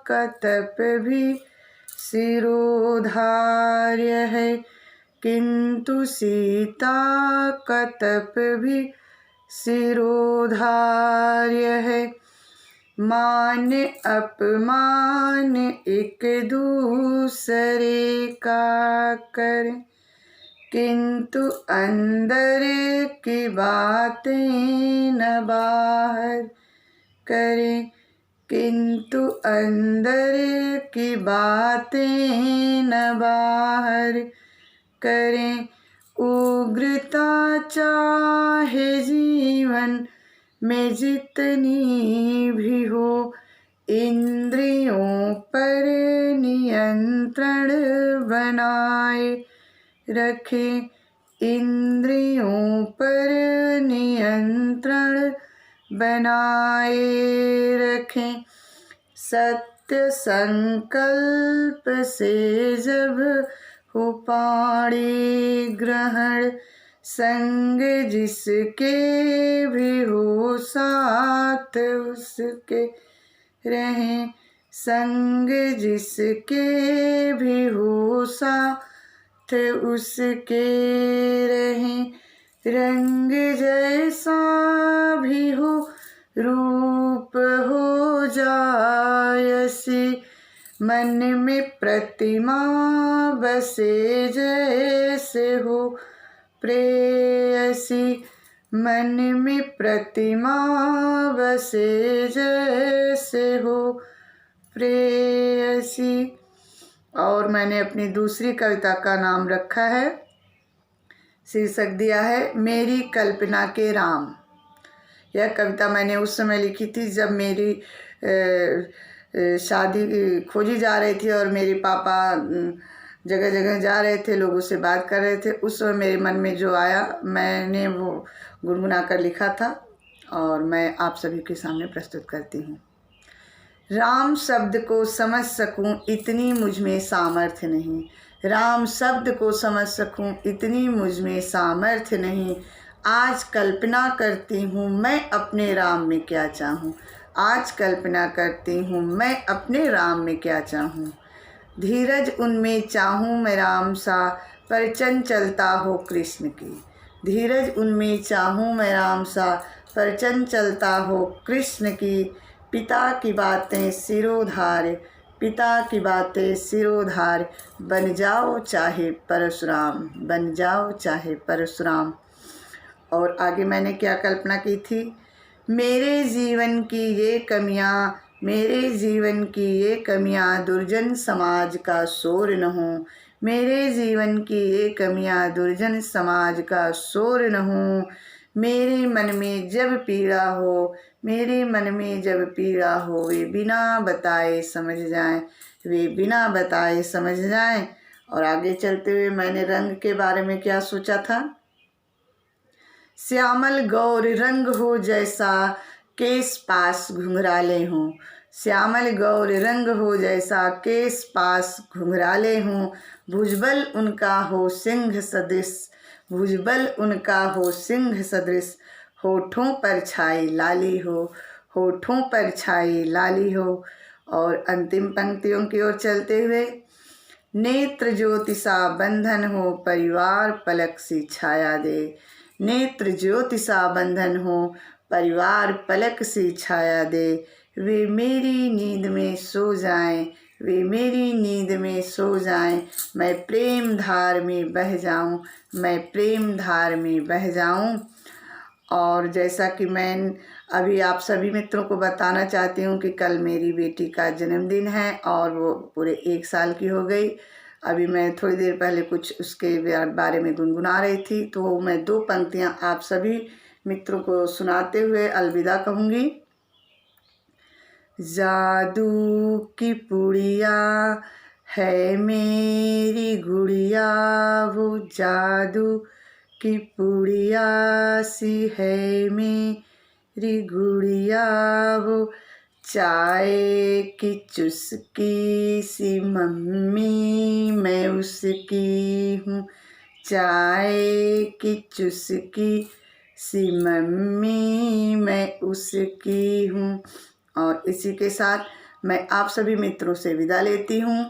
का तप भी सिरोधार्य है, किंतु सीता का तप भी सिरोधार्य है। मान अपमान एक दूसरे का कर, किंतु अंदर की बातें न बाहर, करें, किंतु अंदर की बातें न बाहर करें। उग्रता चाहे जीवन में जितनी भी हो, इंद्रियों पर नियंत्रण बनाए रखें, इंद्रियों पर नियंत्रण बनाए रखें। सत्य संकल्प से जब हो पाणी ग्रहण, संग जिसके भी हो साथ उसके रहें, संग जिसके भी हो साथ उसके रहें। रंग जैसा भी हो रूप हो जायसी, मन में प्रतिमा बसे जैसे हो प्रेयसी, मन में प्रतिमा बसे जैसे हो प्रेयसी। और मैंने अपनी दूसरी कविता का नाम रखा है, शीर्षक दिया है मेरी कल्पना के राम। यह कविता मैंने उस समय लिखी थी जब मेरी शादी खोजी जा रही थी और मेरे पापा जगह जगह जा रहे थे, लोगों से बात कर रहे थे। उस समय मेरे मन में जो आया मैंने वो गुनगुना कर लिखा था और मैं आप सभी के सामने प्रस्तुत करती हूँ। राम शब्द को समझ सकूं इतनी मुझ में सामर्थ्य नहीं, राम शब्द को समझ सकूं इतनी मुझ में सामर्थ्य नहीं। आज कल्पना करती हूँ मैं अपने राम में क्या चाहूँ, आज कल्पना करती हूँ मैं अपने राम में क्या चाहूँ। धीरज उनमें चाहूँ मैं राम सा, पर चंचलता हो कृष्ण की। धीरज उनमें चाहूँ मैं राम सा, पर चंचलता हो कृष्ण की। पिता की बातें सिरोधार, पिता की बातें सिरोधार, बन जाओ चाहे परशुराम, बन जाओ चाहे परशुराम। और आगे मैंने क्या कल्पना की थी, मेरे जीवन की ये कमियां, मेरे जीवन की ये कमियां दुर्जन समाज का शोर न हो, मेरे जीवन की ये कमियां दुर्जन समाज का शोर न हो। मेरे मन में जब पीड़ा हो, मेरे मन में जब पीड़ा हो, वे बिना बताए समझ जाएं, वे बिना बताए समझ जाएं। और आगे चलते हुए मैंने रंग के बारे में क्या सोचा था, श्यामल गौर रंग हो जैसा केस पास घुंघराले हों, श्यामल गौर रंग हो जैसा केस पास घुंघराले हों। भुजबल उनका हो सिंह सदृश, भुजबल उनका हो सिंह सदृश, होठों पर छाई लाली हो, होठों पर छाई लाली हो। और अंतिम पंक्तियों की ओर चलते हुए, नेत्र ज्योति सा बंधन हो परिवार पलक सी छाया दे, नेत्र ज्योति सा बंधन हो परिवार पलक सी छाया दे। वे मेरी नींद में सो जाएं, वे मेरी नींद में सो जाएं, मैं प्रेम धार में बह जाऊं, मैं प्रेम धार में बह जाऊं। और जैसा कि मैं अभी आप सभी मित्रों को बताना चाहती हूँ कि कल मेरी बेटी का जन्मदिन है और वो पूरे 1 साल की हो गई। अभी मैं थोड़ी देर पहले कुछ उसके बारे में गुनगुना रही थी, तो मैं 2 पंक्तियाँ आप सभी मित्रों को सुनाते हुए अलविदा कहूँगी। जादू की पुड़िया है मेरी गुड़िया, वो जादू की पुड़िया सी है मेरी गुड़िया, वो चाय की चुस्की सी मम्मी मैं उसकी हूँ, चाय की चुस्की सी मम्मी मैं उसकी हूँ। और इसी के साथ मैं आप सभी मित्रों से विदा लेती हूँ।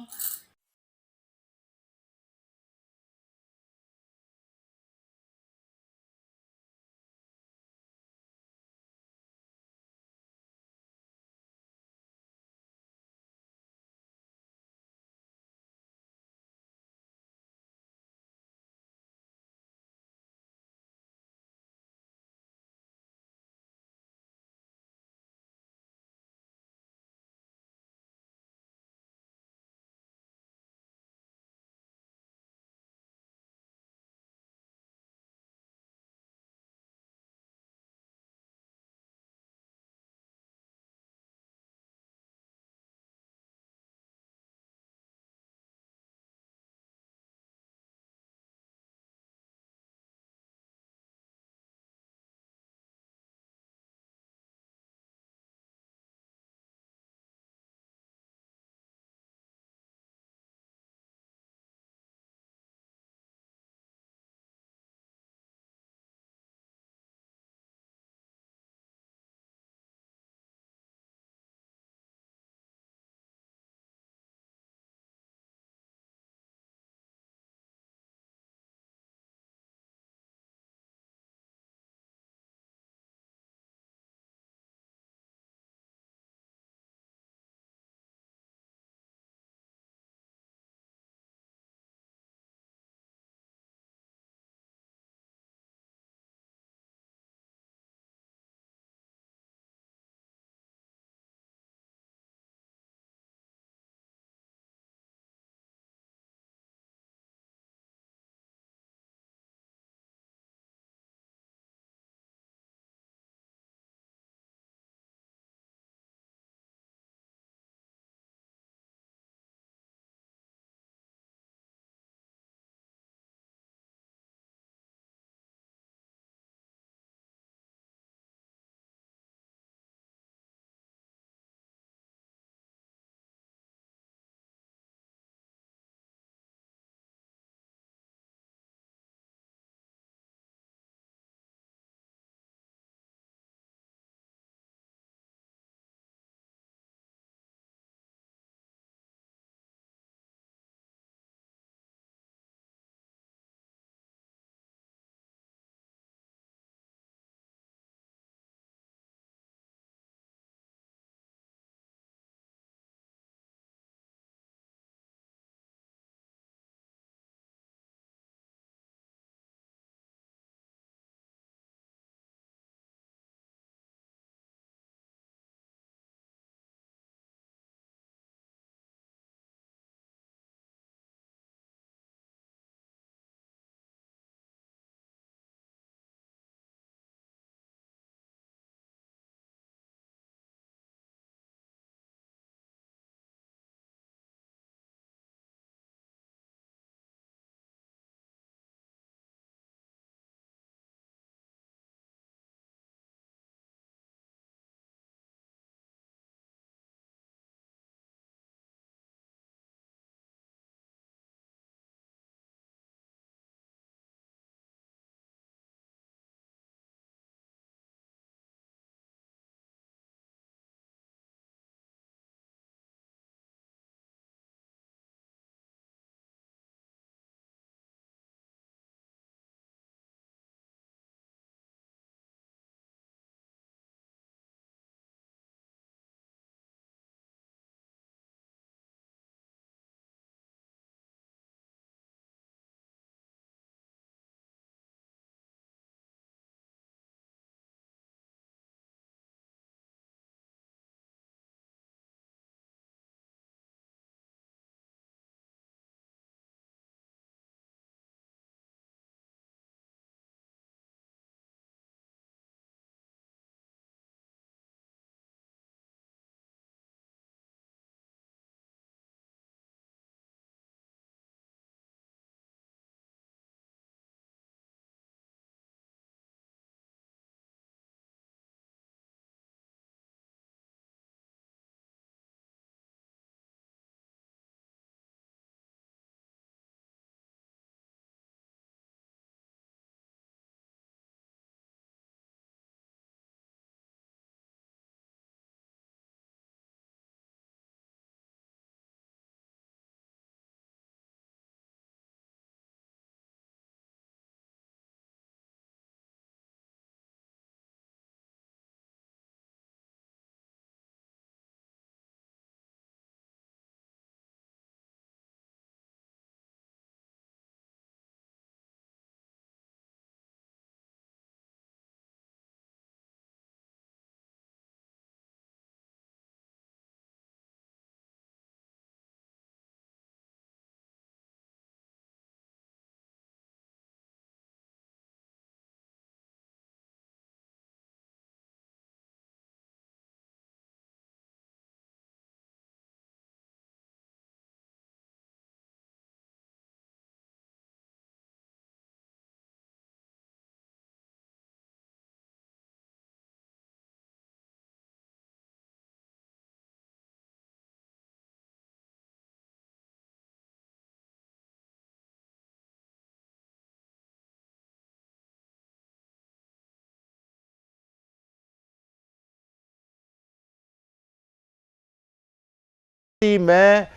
मैं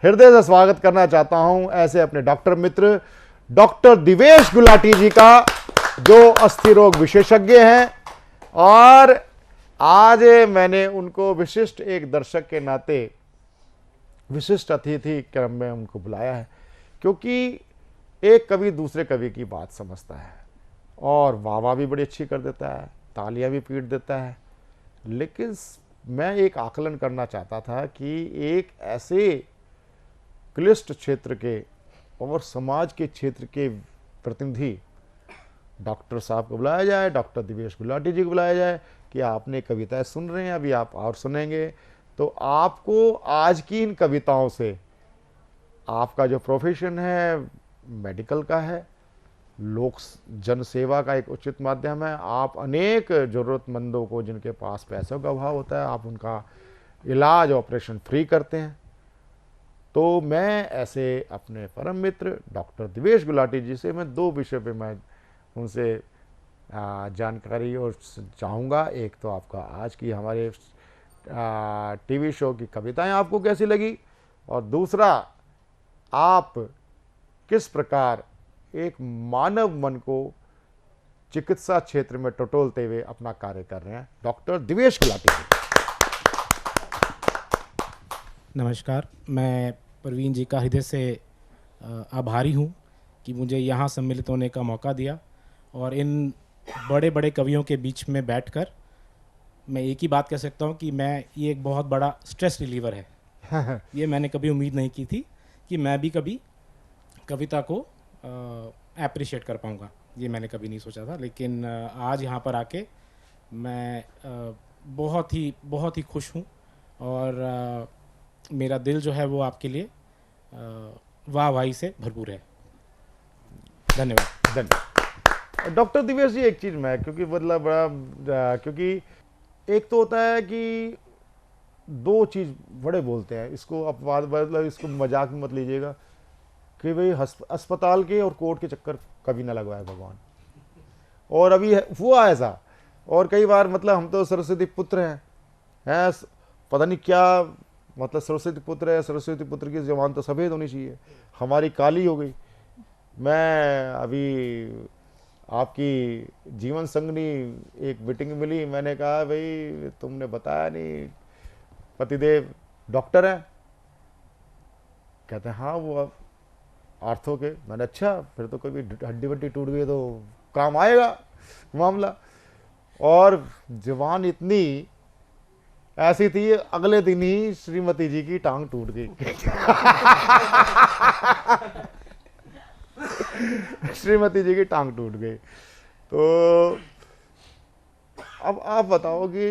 हृदय से स्वागत करना चाहता हूं ऐसे अपने डॉक्टर मित्र डॉक्टर दिवेश गुलाटी जी का, जो अस्थि रोग विशेषज्ञ हैं। और आज मैंने उनको विशिष्ट एक दर्शक के नाते विशिष्ट अतिथि क्रम में उनको बुलाया है, क्योंकि एक कवि दूसरे कवि की बात समझता है और वाह भी बड़ी अच्छी कर देता है, तालियां भी पीट देता है। लेकिन मैं एक आकलन करना चाहता था कि एक ऐसे क्लिष्ट क्षेत्र के और समाज के क्षेत्र के प्रतिनिधि डॉक्टर साहब को बुलाया जाए, डॉक्टर दिवेश गुलाटी जी को बुलाया जाए कि आपने कविताएं सुन रहे हैं, अभी आप और सुनेंगे, तो आपको आज की इन कविताओं से, आपका जो प्रोफेशन है मेडिकल का है, लोक जन सेवा का एक उचित माध्यम है, आप अनेक ज़रूरतमंदों को जिनके पास पैसों का अभाव होता है, आप उनका इलाज ऑपरेशन फ्री करते हैं। तो मैं ऐसे अपने परम मित्र डॉक्टर दिवेश गुलाटी जी से मैं दो विषय पे मैं उनसे जानकारी और चाहूँगा। एक तो आपका आज की हमारे टीवी शो की कविताएं आपको कैसी लगी, और दूसरा आप किस प्रकार एक मानव मन को चिकित्सा क्षेत्र में टटोलते हुए अपना कार्य कर रहे हैं। डॉक्टर दिवेश गुलाटी जी। नमस्कार, मैं प्रवीण जी का हृदय से आभारी हूँ कि मुझे यहाँ सम्मिलित होने का मौका दिया, और इन बड़े बड़े कवियों के बीच में बैठकर मैं एक ही बात कह सकता हूँ कि ये एक बहुत बड़ा स्ट्रेस रिलीवर है। ये मैंने कभी उम्मीद नहीं की थी कि मैं भी कभी कविता को एप्रिशिएट कर पाऊँगा, ये मैंने कभी नहीं सोचा था। लेकिन आज यहाँ पर आके मैं बहुत ही खुश हूँ, और मेरा दिल जो है वो आपके लिए वाहवाही से भरपूर है। धन्यवाद। डॉक्टर दिवेश जी, एक चीज़ मैं क्योंकि मतलब बड़ा क्योंकि एक तो होता है कि दो चीज़ बड़े बोलते हैं, इसको अपवाद मतलब इसको मजाक में मत लीजिएगा कि भाई अस्पताल के और कोर्ट के चक्कर कभी ना लगवाए भगवान। और अभी हुआ ऐसा, और कई बार मतलब हम तो सरस्वती पुत्र हैं पता नहीं क्या, मतलब सरस्वती पुत्र है, सरस्वती पुत्र की जबान तो सफ़ेद होनी चाहिए, हमारी काली हो गई। मैं अभी आपकी जीवन संगनी एक मीटिंग मिली, मैंने कहा भाई तुमने बताया नहीं पतिदेव डॉक्टर हैं, कहते हैं हाँ वो आर्थो के। मैंने अच्छा, फिर तो कभी हड्डी वड्डी टूट गई तो काम आएगा मामला। और जवान इतनी ऐसी थी, अगले दिन ही श्रीमती जी की टांग टूट गई। श्रीमती जी की टांग टूट गई। तो अब आप बताओ कि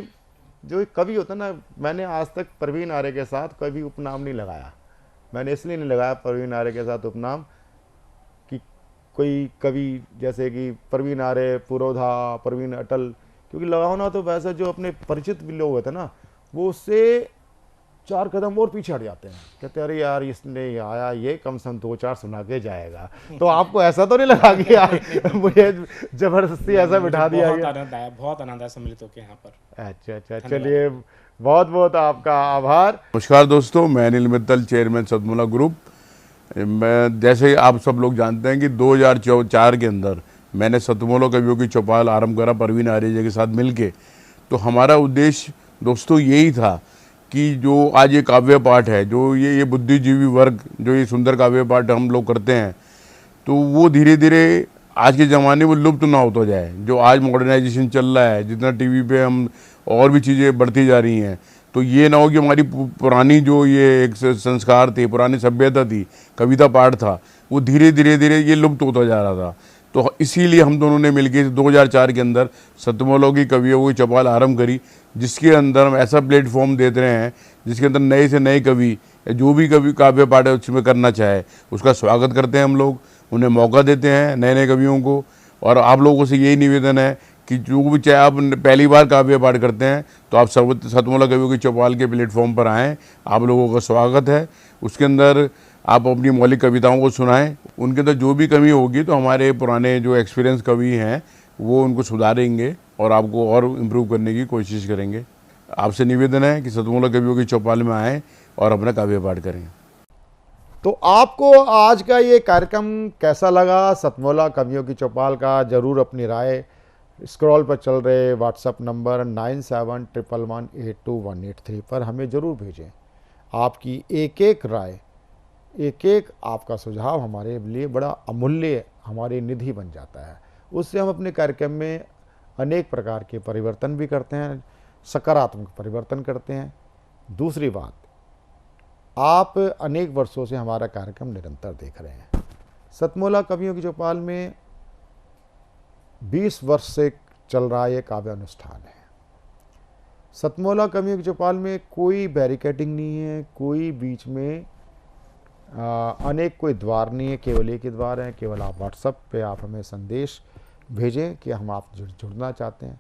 जो कवि होता है ना, मैंने आज तक प्रवीण आर्य के साथ कभी उपनाम नहीं लगाया। मैंने इसलिए नहीं लगाया प्रवीण आर्य के साथ उपनाम कि कोई कवि जैसे कि प्रवीण आर्य, पुरोधा, प्रवीण अटल, क्योंकि लगाओ ना तो वैसे जो अपने परिचित भी लोग होते हैं ना, वो उससे 4 कदम और पीछे हट जाते हैं, कहते अरे यार इसने आया, ये कम से कम 2-4 सुना के जाएगा। तो आपको ऐसा तो नहीं लगा कि यार मुझे जबरदस्ती ऐसा बिठा दिया गया? बहुत आनंद है सम्मिलित होकर यहाँ पर। अच्छा, चलिए बहुत बहुत आपका आभार। नमस्कार दोस्तों, मैं अनिल मित्तल, चेयरमैन सतमोला ग्रुप। मैं जैसे आप सब लोग जानते हैं कि 2004 के अंदर मैंने सतमोला कवियों की चौपाल आरंभ करा प्रवीण आर्य जी के साथ मिलके। तो हमारा उद्देश्य दोस्तों यही था कि जो आज ये काव्य पाठ है, जो ये बुद्धिजीवी वर्ग जो ये सुंदर काव्य पाठ हम लोग करते हैं, तो वो धीरे धीरे आज के ज़माने में लुप्त ना होता जाए। जो आज मॉडर्नाइजेशन चल रहा है, जितना टीवी पे हम और भी चीज़ें बढ़ती जा रही हैं, तो ये ना हो कि हमारी पुरानी जो ये एक संस्कार थे, पुरानी सभ्यता थी, कविता पाठ था, वो धीरे धीरे ये लुप्त होता जा रहा था। तो इसीलिए हम दोनों ने मिलकर 2004 के अंदर सतमोला की कवियों की चौपाल आरंभ करी, जिसके अंदर हम ऐसा प्लेटफॉर्म देते रहे हैं जिसके अंदर नए से नए कवि, जो भी कवि काव्य पाठ उसमें करना चाहे उसका स्वागत करते हैं हम लोग, उन्हें मौका देते हैं नए नए कवियों को। और आप लोगों से यही निवेदन है कि जो भी चाहे आप पहली बार काव्य पाठ करते हैं तो आप सतमोला कवियों की चौपाल के प्लेटफॉर्म पर आएँ, आप लोगों का स्वागत है। उसके अंदर आप अपनी मौलिक कविताओं को सुनाएं, उनके अंदर जो भी कमी होगी तो हमारे पुराने जो एक्सपीरियंस कवि हैं वो उनको सुधारेंगे और आपको और इम्प्रूव करने की कोशिश करेंगे। आपसे निवेदन है कि सतमोला कवियों की चौपाल में आएँ, और अपना काव्य पाठ करें। तो आपको आज का ये कार्यक्रम कैसा लगा? सतमोला कवियों की चौपाल का जरूर अपनी राय स्क्रॉल पर चल रहे व्हाट्सएप नंबर 9711182183 पर हमें ज़रूर भेजें। आपकी एक एक राय, एक एक आपका सुझाव हमारे लिए बड़ा अमूल्य हमारी निधि बन जाता है। उससे हम अपने कार्यक्रम में अनेक प्रकार के परिवर्तन भी करते हैं, सकारात्मक परिवर्तन करते हैं। दूसरी बात, आप अनेक वर्षों से हमारा कार्यक्रम निरंतर देख रहे हैं। सतमोला कवियों की चौपाल में 20 वर्ष से चल रहा ये काव्य अनुष्ठान है। सतमोला कवियों की चौपाल में कोई बैरिकेडिंग नहीं है, कोई बीच में अनेक कोई द्वार नहीं है, केवल एक ही द्वार है। केवल आप व्हाट्सएप पे आप हमें संदेश भेजें कि हम आप जुड़ना चाहते हैं।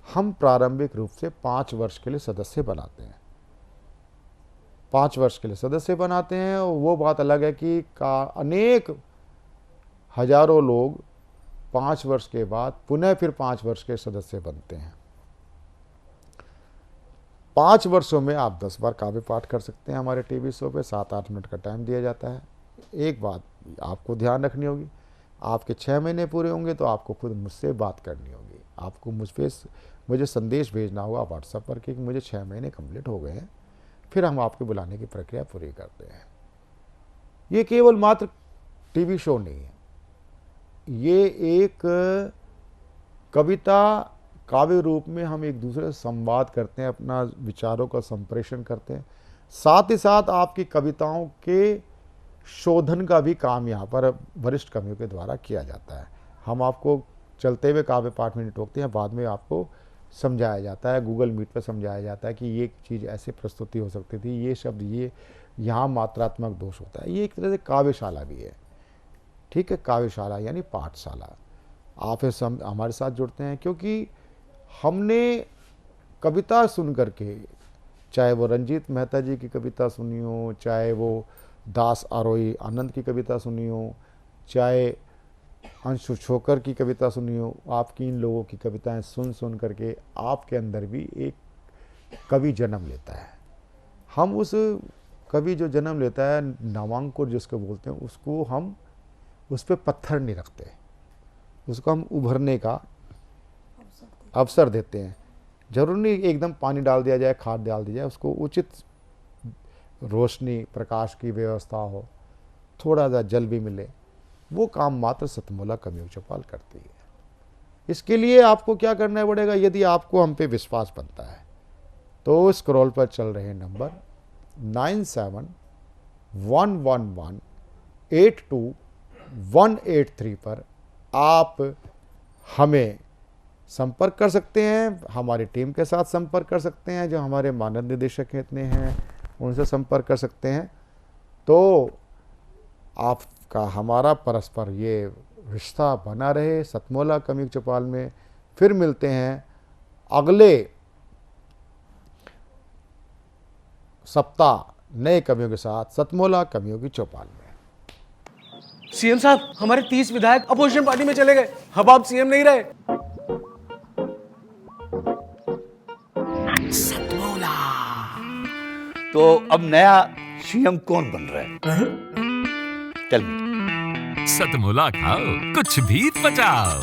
हम प्रारंभिक रूप से 5 वर्ष के लिए सदस्य बनाते हैं। 5 वर्ष के लिए सदस्य बनाते हैं। वो बात अलग है कि अनेक हजारों लोग 5 वर्ष के बाद पुनः फिर 5 वर्ष के सदस्य बनते हैं। 5 वर्षों में आप 10 बार काव्य पाठ कर सकते हैं। हमारे टीवी शो पे 7-8 मिनट का टाइम दिया जाता है। एक बात आपको ध्यान रखनी होगी, आपके 6 महीने पूरे होंगे तो आपको खुद मुझसे बात करनी होगी। आपको मुझे संदेश भेजना होगा व्हाट्सएप पर कि मुझे 6 महीने कंप्लीट हो गए हैं, फिर हम आपके बुलाने की प्रक्रिया पूरी करते हैं। ये केवल मात्र टीवी शो नहीं है, ये एक कविता काव्य रूप में हम एक दूसरे से संवाद करते हैं, अपना विचारों का संप्रेषण करते हैं। साथ ही साथ आपकी कविताओं के शोधन का भी काम यहाँ पर वरिष्ठ कवियों के द्वारा किया जाता है। हम आपको चलते हुए काव्य पाठ में नहीं टोकते हैं, बाद में आपको समझाया जाता है, गूगल मीट पर समझाया जाता है कि ये चीज़ ऐसे प्रस्तुति हो सकती थी, ये शब्द ये यहाँ मात्रात्मक दोष होता है। ये एक तरह से काव्यशाला भी है, ठीक है, काव्यशाला यानी पाठशाला। आप हमारे साथ जुड़ते हैं क्योंकि हमने कविता सुन करके, चाहे वो रंजीत मेहता जी की कविता सुनी हो, चाहे वो दास आरोही आनंद की कविता सुनी हो, चाहे अंशु छोकर की कविता सुनी हो, आपकी इन लोगों की कविताएं सुन करके आपके अंदर भी एक कवि जन्म लेता है। हम उस कवि जो जन्म लेता है, नामांकुर जिसको बोलते हैं, उसको हम उस पर पत्थर नहीं रखते, उसको हम उभरने का अवसर देते हैं। जरूर नहीं एकदम पानी डाल दिया जाए, खाद डाल दी जाए, उसको उचित रोशनी प्रकाश की व्यवस्था हो, थोड़ा सा जल भी मिले, वो काम मात्र सतमोला कवियों की चौपाल करती है। इसके लिए आपको क्या करना पड़ेगा? यदि आपको हम पे विश्वास बनता है तो स्क्रॉल पर चल रहे नंबर 9711182183 पर आप हमें संपर्क कर सकते हैं, हमारी टीम के साथ संपर्क कर सकते हैं, जो हमारे मानद निदेशक इतने हैं उनसे संपर्क कर सकते हैं। तो आपका हमारा परस्पर ये रिश्ता बना रहे सतमोला कवियों की चौपाल में। फिर मिलते हैं अगले सप्ताह नए कवियों के साथ सतमोला कवियों की चौपाल में। सीएम साहब, हमारे 30 विधायक अपोजिशन पार्टी में चले गए, अब आप सीएम नहीं रहे। सतमोला। तो अब नया सीएम कौन बन रहा है? चल सतमोला खाओ, कुछ भी बचाओ।